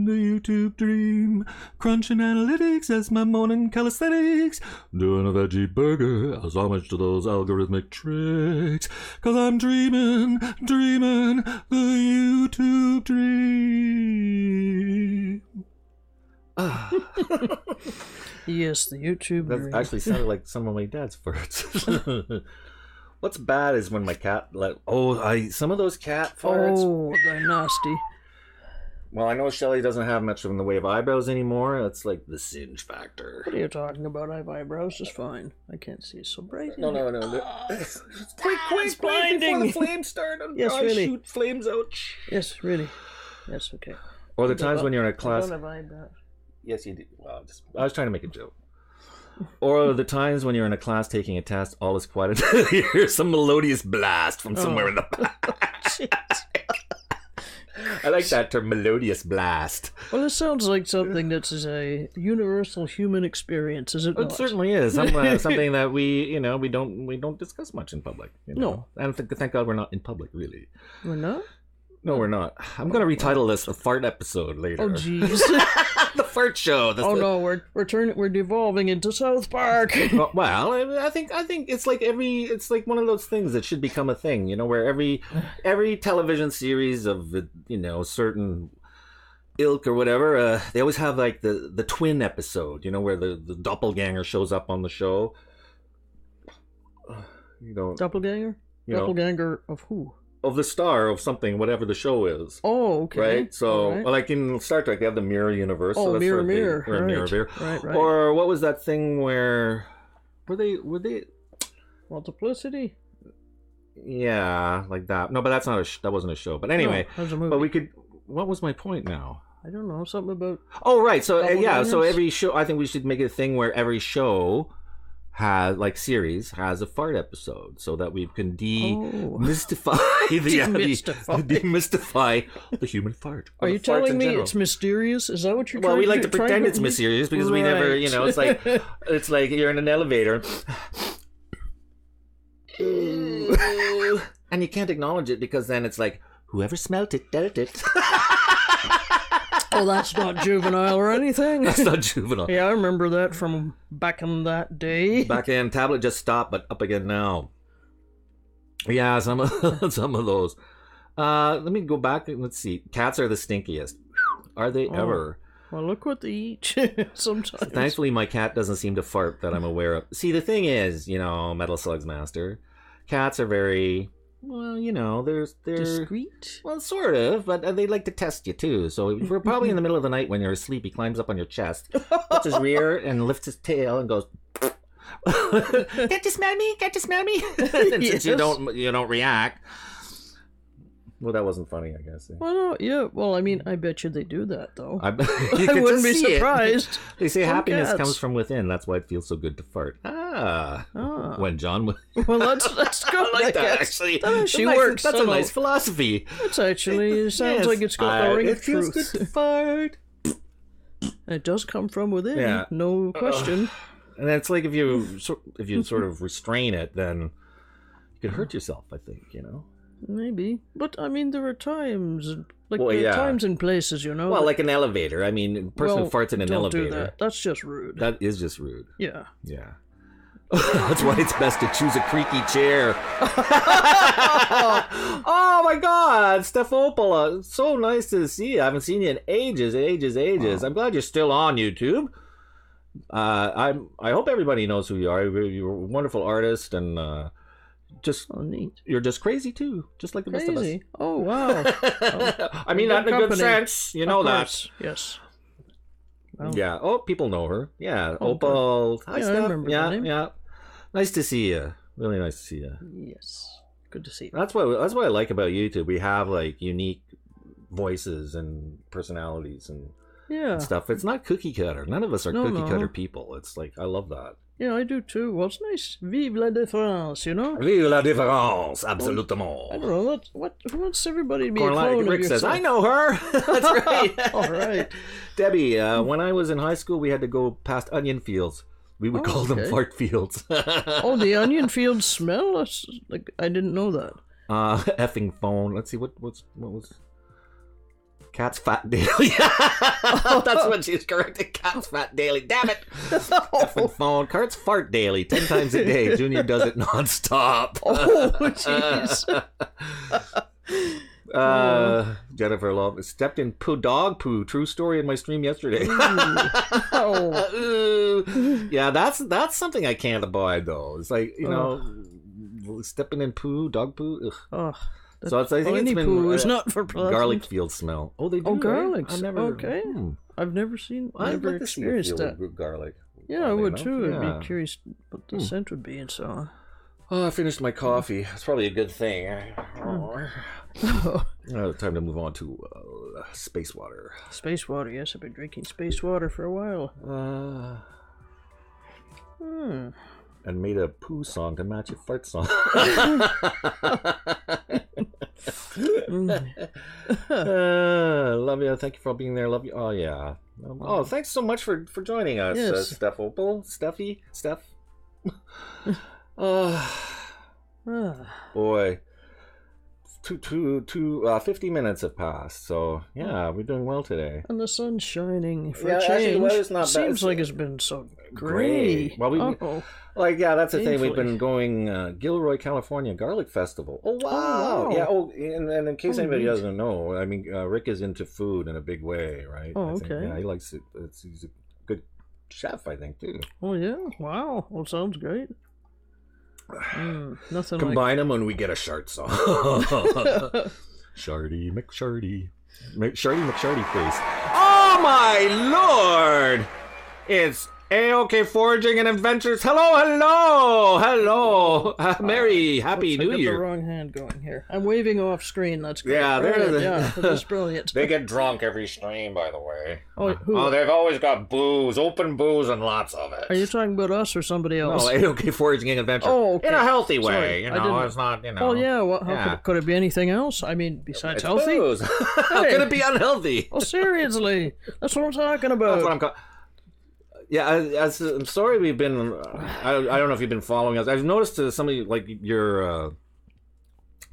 the YouTube dream. Crunching analytics as my morning calisthenics. Doing a veggie burger as homage to those algorithmic tricks. 'Cause I'm dreamin', the YouTube dream. Yes, the YouTube dream. That actually sounded like some of my dad's farts. What's bad is when my cat some of those cat farts. Oh, they're nasty. Well, I know Shelly doesn't have much in the way of eyebrows anymore. It's like the singe factor. What are you talking about? I have eyebrows just fine. I can't see so bright. No. Quick, blinding. Before the flames start. Yes, really. Shoot flames out. Yes, really. Yes, okay. Or the times when you're in a class. I don't have eyebrows. Yes, you do. Well, I was trying to make a joke. Or the times when you're in a class taking a test, all is quiet until you hear some melodious blast from somewhere in the back. I like that term, melodious blast. Well, it sounds like something that's a universal human experience, is it not? It certainly is. Something that we don't discuss much in public. No. And thank God we're not in public, really. We're not? No, we're not. I'm going to retitle this the fart episode later. Oh, jeez. The fart show. No, we're devolving into South Park. Well, I think it's like one of those things that should become a thing, where every television series of certain ilk or whatever, they always have like the twin episode, where the doppelganger shows up on the show. Doppelganger? Doppelganger of who? of the star of something, whatever the show is. Oh, okay. Right? So, Right. like in Star Trek, they have the mirror universe. Oh, so that's mirror, sort of mirror. or mirror, mirror. Right. Or what was that thing where... Were they... Multiplicity? Yeah, like that. No, but that's not that wasn't a show. But anyway, No, that was a movie. but we could... What was my point now? I don't know, something about... Oh, right. So, Double yeah, so diners? every show... I think we should make it a thing where every show has, like, series has a fart episode so that we can demystify demystify the human fart. Are you telling me it's mysterious? Is that what you're Well, trying we like to to pretend it's mysterious because we never, you know, it's like you're in an elevator and you can't acknowledge it because then it's like, whoever smelt it, did it. Oh, that's not juvenile or anything. That's not juvenile. Yeah, I remember that from back in that day. Back in, tablet just stopped, but up again now. Yeah, some of those. Let me go back and let's see. Cats are the stinkiest. Are they ever? Well, look what they eat sometimes. Thankfully, my cat doesn't seem to fart that I'm aware of. See, the thing is, you know, Metal Slugs Master, cats are very... Well, you know, they're discreet. Well, sort of, but they like to test you too. So we're probably in the middle of the night when you're asleep. He climbs up on your chest, puts his rear, and lifts his tail and goes. Can't you smell me? Can't you smell me? And since you don't react. Well, that wasn't funny, I guess. Well, no, yeah. Well, I mean, I bet you they do that though. I I wouldn't be surprised. They say happiness cats. comes from within. That's why it feels so good to fart. When John. Well, that's good. I like that guess. actually. That actually That's works. That's a Subtle. nice philosophy. It's actually it sounds Yes. like it's got the ring It of feels truth. good to fart. It does come from within, Yeah. no question. And it's like if you sort of restrain it, then you can hurt yourself. I think, you know. Maybe, but I mean, there are times, like Well, there yeah. are times and places, you know. Well, like an elevator. I mean, a person who farts in an don't elevator. do that. That's just rude. That is just rude. Yeah. Yeah. That's why it's best to choose a creaky chair. Oh my God, Steph Opala, so nice to see you. I haven't seen you in ages. Oh. I'm glad you're still on YouTube. I hope everybody knows who you are. You're a wonderful artist, and Neat. you're just crazy too, just like the rest of us. Crazy. Oh wow. I mean that in a good company. sense. You know Of that. course, yes. Well, Yeah. Oh, people know her. Yeah. Oh, Opal. Hi, Yeah, I Steph. remember the Yeah. name. Yeah. Nice to see you. Really nice to see you. Yes. Good to see you. That's what I like about YouTube. We have like unique voices and personalities and Yeah. stuff. It's not cookie cutter. None of us are No, cookie no. cutter people. It's like I love that. Yeah, I do too. Well, it's nice. Vive la différence, you know? Vive la différence, I absolument. don't know. Who wants everybody to be a Cornelius clone Rick of says, yourself? "I know her." That's right. All right. Debbie, when I was in high school, we had to go past onion fields. We would call them okay. fart fields. Oh, the onion fields smell? That's, like, I didn't know that. Effing phone. Let's see what was Cat's Fat Daily. That's what she's corrected. Cat's Fat Daily. Damn it. Effing phone. Cart's Fart Daily. 10 times a day. Junior does it nonstop. Oh, jeez. Jennifer Love stepped in dog poo. True story in my stream yesterday. Oh. Ooh. Yeah, that's something I can't abide though. It's like, you know, stepping in dog poo. Ugh. Oh, So I think any it's been poo is not for pleasant. garlic field smell. Oh, they do. Oh, right? garlics. I've never. Okay. I've never I'd like to see a experienced field that. of garlic. Yeah, I Oddly would enough. too. Yeah. I'd be curious what the scent would be and so on. Oh, I finished my coffee. It's probably a good thing. Time to move on to space water. Space water, yes. I've been drinking space water for a while. And made a poo song to match your fart song. Love you. Thank you for being there. Love you. Oh, yeah. Oh, thanks so much for joining us, Yes. Steph Opal. Steph. Boy. 50 minutes have passed, so yeah, we're doing well today. And the sun's shining for Yeah, a actually, the change. weather's not bad. Seems like it's been so gray. Well, Uh-oh. like, yeah, that's the thing. We've Painfully. been going Gilroy, California Garlic Festival. Oh, wow. wow. Yeah, and in case anybody neat. doesn't know, I mean, Rick is into food in a big way, right? Oh, I think, okay. yeah, he likes it. He's a good chef, I think, too. Oh, yeah. Wow. Well, sounds great. Nothing Combine them when we get a shart song. Shardy McShardy. Shardy McShardy face. Oh my lord! It's A-OK Foraging and Adventures. Hello. Merry, happy New I got Year. the wrong hand going here. I'm waving off screen. That's great. Yeah, That's brilliant. They get drunk every stream, by the way. Who? They've always got booze, open booze, and lots of it. Are you talking about us or somebody else? No, A-OK Foraging and Adventures. Oh, okay. In a healthy way, Sorry, it's not, Oh, yeah. Well, could it be anything else? I mean, besides It's healthy? booze. How could it be unhealthy? Oh, seriously. That's what I'm talking about. That's what I'm Yeah, I'm sorry we've been. I don't know if you've been following us. I've noticed somebody like your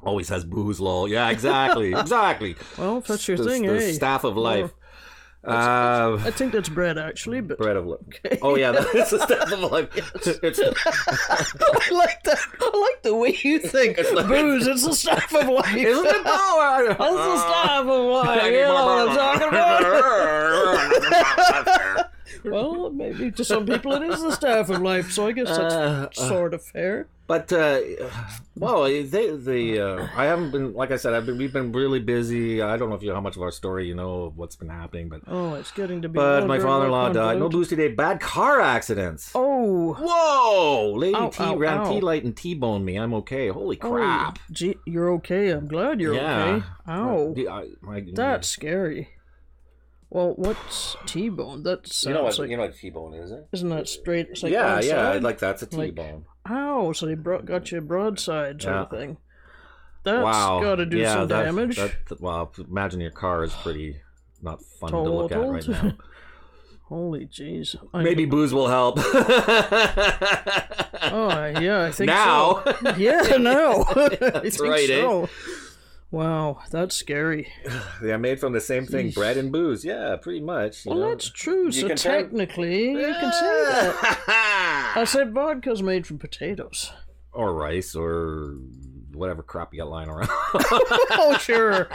always has booze, lol. Yeah, exactly. Well, if that's your thing, the staff of life. I think that's bread, actually. But bread of life. Okay. Oh yeah, that's the staff of life. It's I like that. I like the way you think. Booze, it's the staff of life. Isn't it? Oh, that's the staff of life. You know what I'm talking about? Well, maybe to some people it is the staff of life, so I guess that's sort of fair. But well, I haven't been, like I said, we've been really busy. I don't know how much of our story you know of what's been happening, but it's getting to be. But my father-in-law died. No booze today. Bad car accidents. Oh, whoa! Lady ran ow. T-light and T-boned me. I'm okay. Holy crap! Gee, you're okay. I'm glad you're okay. Ow, that's scary. Well, what's T-bone? That sounds you know what T-bone is, it? Isn't that straight? It's like yeah, like that's a T-bone. Ow! So they got you broadside sort of thing. That's got to do some damage. Well, imagine your car is pretty not fun to look at right now. Holy jeez. Maybe booze will help. Oh, yeah, I think now. So. Yeah, now. That's right, eh? Wow, that's scary. Yeah, made from the same thing, bread and booze. Yeah, pretty much. Well, that's true. So technically, you can say that. I said vodka's made from potatoes. Or rice, or whatever crap you got lying around. Oh, sure.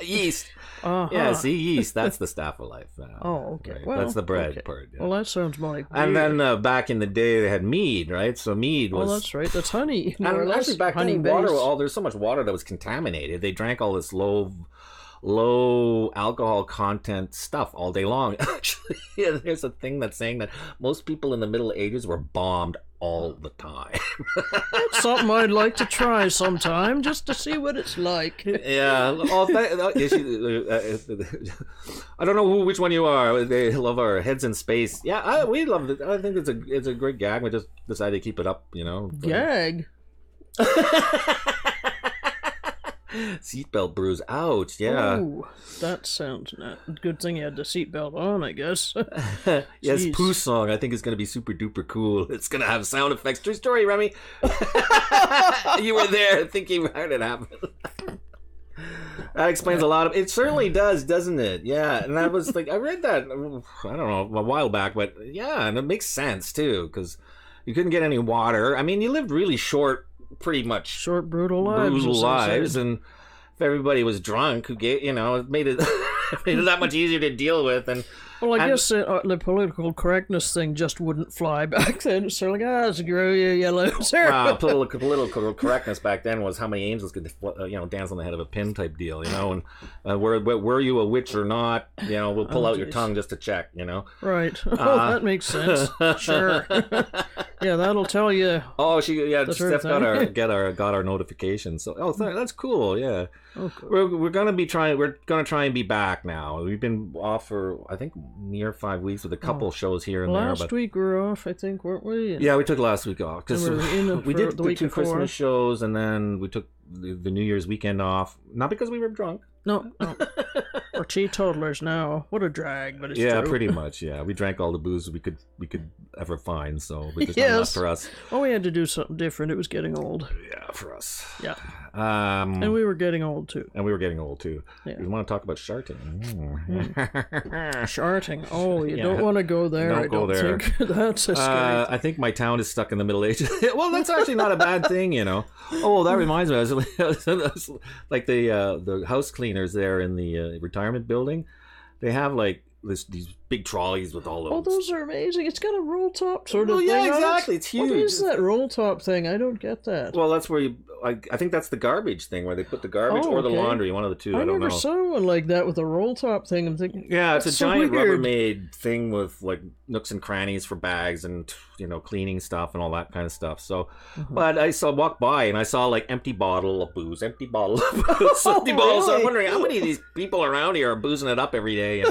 Yeast. Yeah, see, yeast. That's the staff of life. Oh, okay. Right. Well, that's the bread part. Yeah. Well, that sounds more like and then back in the day, they had mead, right? So mead was... Oh, that's right. That's honey. More or less. Actually, back then, there's so much water that was contaminated. They drank all this low alcohol content stuff all day long. Actually, there's a thing that's saying that most people in the Middle Ages were bombed all the time. That's something I'd like to try sometime, just to see what it's like. Yeah. I don't know which one you are. They love our heads in space. Yeah, we love it. I think it's a great gag. We just decided to keep it up, Gag? Seatbelt bruise. Ouch. Yeah. Ooh, that sounds not good. Thing you had the seatbelt on, I guess. Yes, Pooh song. I think it's gonna be super duper cool. It's gonna have sound effects. True story, Remy. You were there thinking about it happen. That explains a lot of it. Certainly does, doesn't it? Yeah. And I was like, I read that, I don't know, a while back, but yeah, and it makes sense too, because you couldn't get any water. I mean, you lived really pretty much short, brutal lives, and if everybody was drunk, who it made it that much easier to deal with. And well, I guess the political correctness thing just wouldn't fly back then. It's sort of like, screw you, you loser. Political correctness back then was how many angels could dance on the head of a pin type deal, and were you a witch or not? We'll pull out your tongue just to check, Right. That makes sense. Sure. Yeah, that'll tell you. Oh, Steph got our notification. So that's cool. Yeah. Okay. We're gonna try and be back now. We've been off for I think near 5 weeks with a couple shows here and there. Last week we were off, I think, weren't we? Yeah, we took last week off because we did the 2 before. Christmas shows, and then we took the New Year's weekend off. Not because we were drunk. No. We're teetotalers now. What a drag, but it's true. true. Pretty much. Yeah, we drank all the booze we could ever find, so there's not enough for us. Oh, we had to do something different. It was getting old. Yeah, for us. Yeah. And we were getting old too. Yeah. We want to talk about sharting. Sharting. Oh, you don't want to go there. I don't think that's a scary. I think my town is stuck in the Middle Ages. Well, that's actually not a bad thing, Oh, that reminds me. I was like the house cleaners there in the retirement building. They have like these big trolleys with all those. Oh, those are amazing. It's got a roll top sort of Well, thing. yeah, on it. exactly. It's huge. What is that roll top thing? I don't get that. Well, that's where I think that's the garbage thing, where they put the garbage or the laundry, one of the two. I don't know. I never saw one like that with a roll top thing. I'm thinking, yeah, it's a so giant weird. Rubbermaid thing with like nooks and crannies for bags and cleaning stuff and all that kind of stuff. So, but I walked by and I saw like empty bottle of booze, empty bottle of booze, empty bottle. So I'm wondering how many of these people around here are boozing it up every day,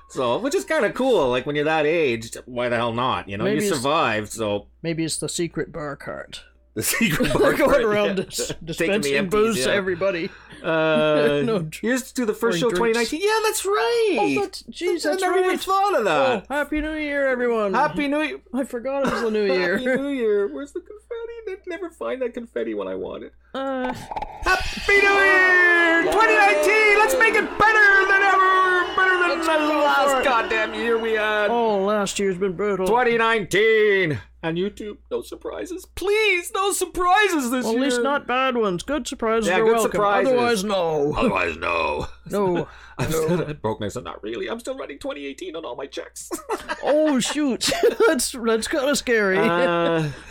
So, which is kind of cool. Like when you're that age, why the hell not? Maybe you survived, so maybe it's the secret bar cart. The secret bar going around dispensing booze to everybody. Here's to the first show of 2019. Yeah, that's right. Oh, that's I never even thought of that. Oh, Happy New Year, everyone. Happy New Year. I forgot it was the New Year. Happy New Year. Where's the confetti? I never find that confetti when I want it. Happy New Year 2019. Let's make it better than ever. Better than the last goddamn year we had. Oh, last year's been brutal. 2019. And YouTube, no surprises. Please, no surprises this year. At least not bad ones. Good surprises are good welcome. Surprises. Otherwise, no. Otherwise, no. No. I broke myself. Not really. I'm still running 2018 on all my checks. Oh, shoot. That's kind of scary.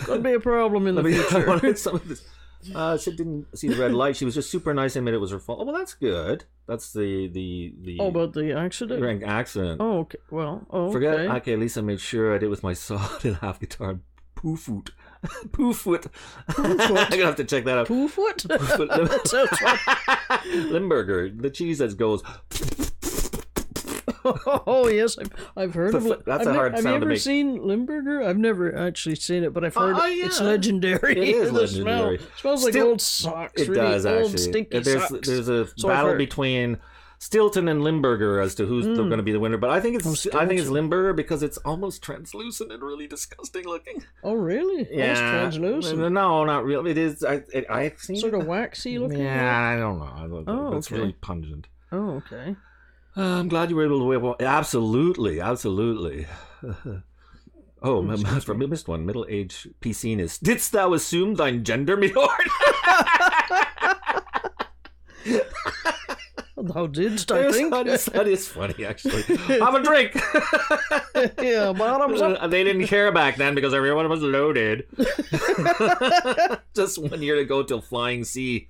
Could be a problem in the future. I wanted some of this. She didn't see the red light. She was just super nice and admitted it was her fault. Oh, well, that's good. That's the Oh, about the accident? Accident. Oh, okay. Well, Forget. Okay, at least I made sure I did with my sawed and half guitar. Poofoot. Poofoot. I'm going to have to check that out. Poofoot? That sounds fun. Limburger. The cheese that goes... Oh, yes. I've heard of it. That's a hard sound to make. Have you ever seen Limburger? I've never actually seen it, but I've heard it's legendary. It is legendary. It smells like old socks. It really does, old, actually. Stinky socks. There's a battle between Stilton and Limburger as to who's going to be the winner, but I think it's Limburger because it's almost translucent and really disgusting looking. Oh, really? Yeah. It's translucent. No, not really. It is. I've seen sort of waxy looking. Yeah, I don't know. It's really pungent. Oh, okay. I'm glad you were able to wave. Absolutely. Oh, I missed one. Middle-aged PC-ness. Didst thou assume thine gender, me lord? Thou didst, I think. That is funny, actually. Have a drink. Yeah, bottoms up. They didn't care back then because everyone was loaded. Just 1 year to go till Flying Sea.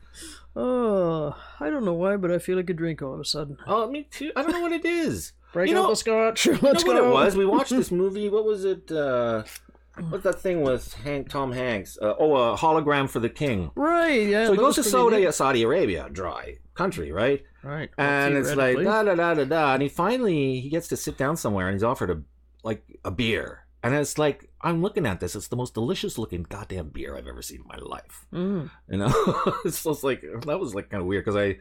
Oh, I don't know why, but I feel like a drink all of a sudden. Oh, me too. I don't know what it is. Break out the scotch. Let's go. What it was? We watched this movie. What was it? What's that thing with Tom Hanks? A hologram for the king. Right, yeah. So he goes to Saudi Arabia, dry country, right? Right. And it's like, da-da-da-da-da. And he gets to sit down somewhere and he's offered a beer. And it's like, I'm looking at this. It's the most delicious looking goddamn beer I've ever seen in my life. Mm. It's just like, that was like kind of weird because I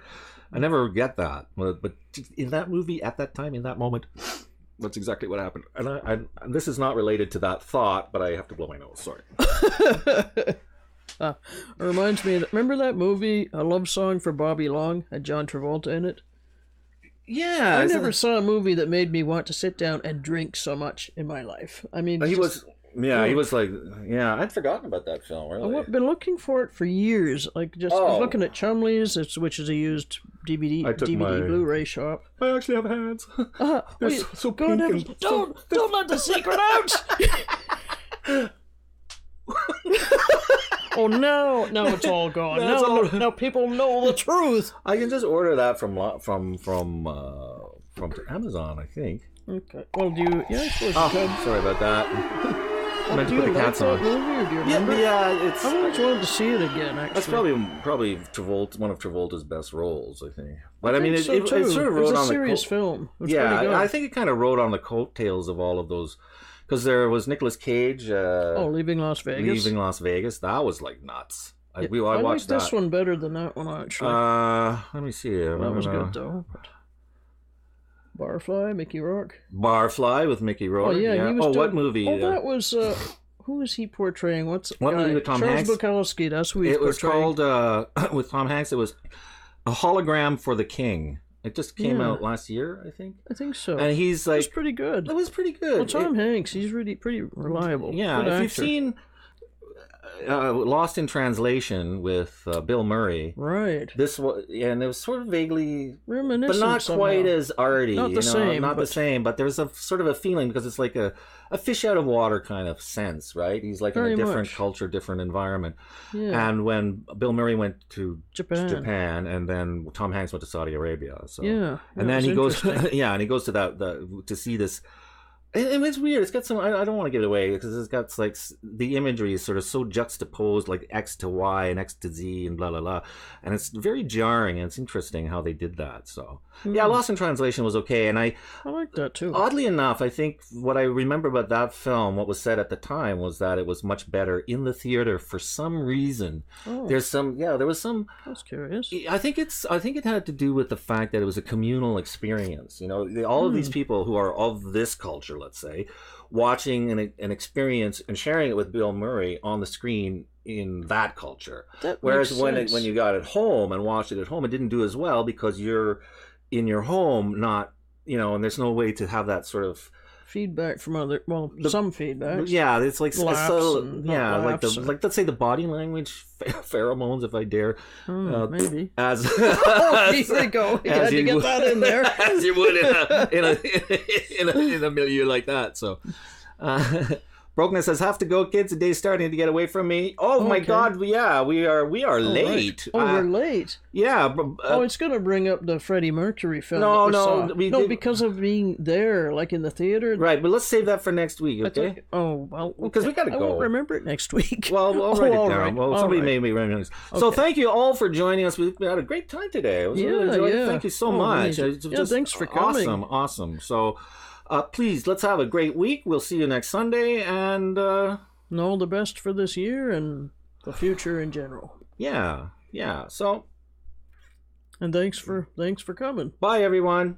never get that. But in that movie, at that time, in that moment, that's exactly what happened. And this is not related to that thought, but I have to blow my nose. Sorry. It reminds me, remember that movie, A Love Song for Bobby Long, had John Travolta in it? Yeah. I never saw a movie that made me want to sit down and drink so much in my life. I mean, he was like, I'd forgotten about that film, really. I've been looking for it for years. I was looking at Chumley's, which is a used DVD Blu-ray shop. I actually have hands. They're so pink and don't let the secret out! Oh no! Now it's all gone. Now people know the truth. I can just order that from Amazon, I think. Okay. Well, do you? Yeah, I suppose you could. Sorry about that. I meant to put the cats on. Movie, or do you remember? Yeah, it's. I've always wanted to see it again. Actually, that's probably one of Travolta's best roles, I think. But I mean, it sort of rode on the serious film. Yeah, I think it kind of rode on the coattails of all of those. Because there was Nicolas Cage. Leaving Las Vegas. Leaving Las Vegas. That was like nuts. I watched like that. This one better than that one, actually. Let me see. That was good, though. Barfly, Mickey Rourke. Barfly with Mickey Rourke. Oh, yeah. He was what movie? Oh, that was... who is he portraying? What movie with Tom Hanks? Charles Bukowski. That's who he's portraying. It was called, with Tom Hanks, it was A Hologram for the King. It just came out last year, I think. I think so. And he's like... It was pretty good. It was pretty good. Well, Tom Hanks, he's really pretty reliable. Yeah, if you've seen... Lost in Translation with Bill Murray. Right. This was, and it was sort of vaguely Reminiscent, but not somehow. quite as arty. Not the same, not the but- same. But there's a sort of a feeling because it's like a fish out of water kind of sense, right? He's like Very in a different much. culture, different environment. Yeah. And when Bill Murray went to Japan. and then Tom Hanks went to Saudi Arabia. So Yeah. and then he goes, and he goes to to see this. And it's weird. It's got some. I don't want to give it away because it's got like the imagery is sort of so juxtaposed, like X to Y and X to Z and blah blah blah, and it's very jarring. And it's interesting how they did that. So yeah, Lost in Translation was okay, and I like that too. oddly enough, I think what I remember about that film, what was said at the time, was that it was much better in the theater for some reason. Oh, There was some. I was curious. I think it had to do with the fact that it was a communal experience. You know, all of these people who are of this culture, let's say, watching an experience and sharing it with Bill Murray on the screen in that culture. That Whereas makes when sense. you got it home and watched it at home, it didn't do as well because you're in your home, not, you know, and there's no way to have that sort of Feedback from some feedback. yeah, it's like Laughs so and yeah, not like laughs and- like let's say the body language pheromones, if I dare, Maybe. as Oh, here we go. You as had to you get would- that in there. as you would in a milieu like that. So, Brokenness says, "Have to go, kids. The day's starting to get away from me." Oh my Okay. God! Yeah, we are late. Right. Oh, we're late. Yeah. It's going to bring up the Freddie Mercury film. No, that no, saw. we no, did- because of being there, like in the theater. Right, but let's save that for next week, I okay? think- oh well, Because we gotta I go. won't remember it next week. Well, I'll write all it down. right, Well, all somebody right. made me write it. So Okay. thank you all for joining us. We had a great time today. It was really enjoyable. Thank you so much. amazing. It's Yeah, just thanks for coming. Awesome. So, please, let's have a great week. We'll see you next Sunday. And, And all the best for this year and the future in general. yeah. So, And thanks for coming. bye, everyone.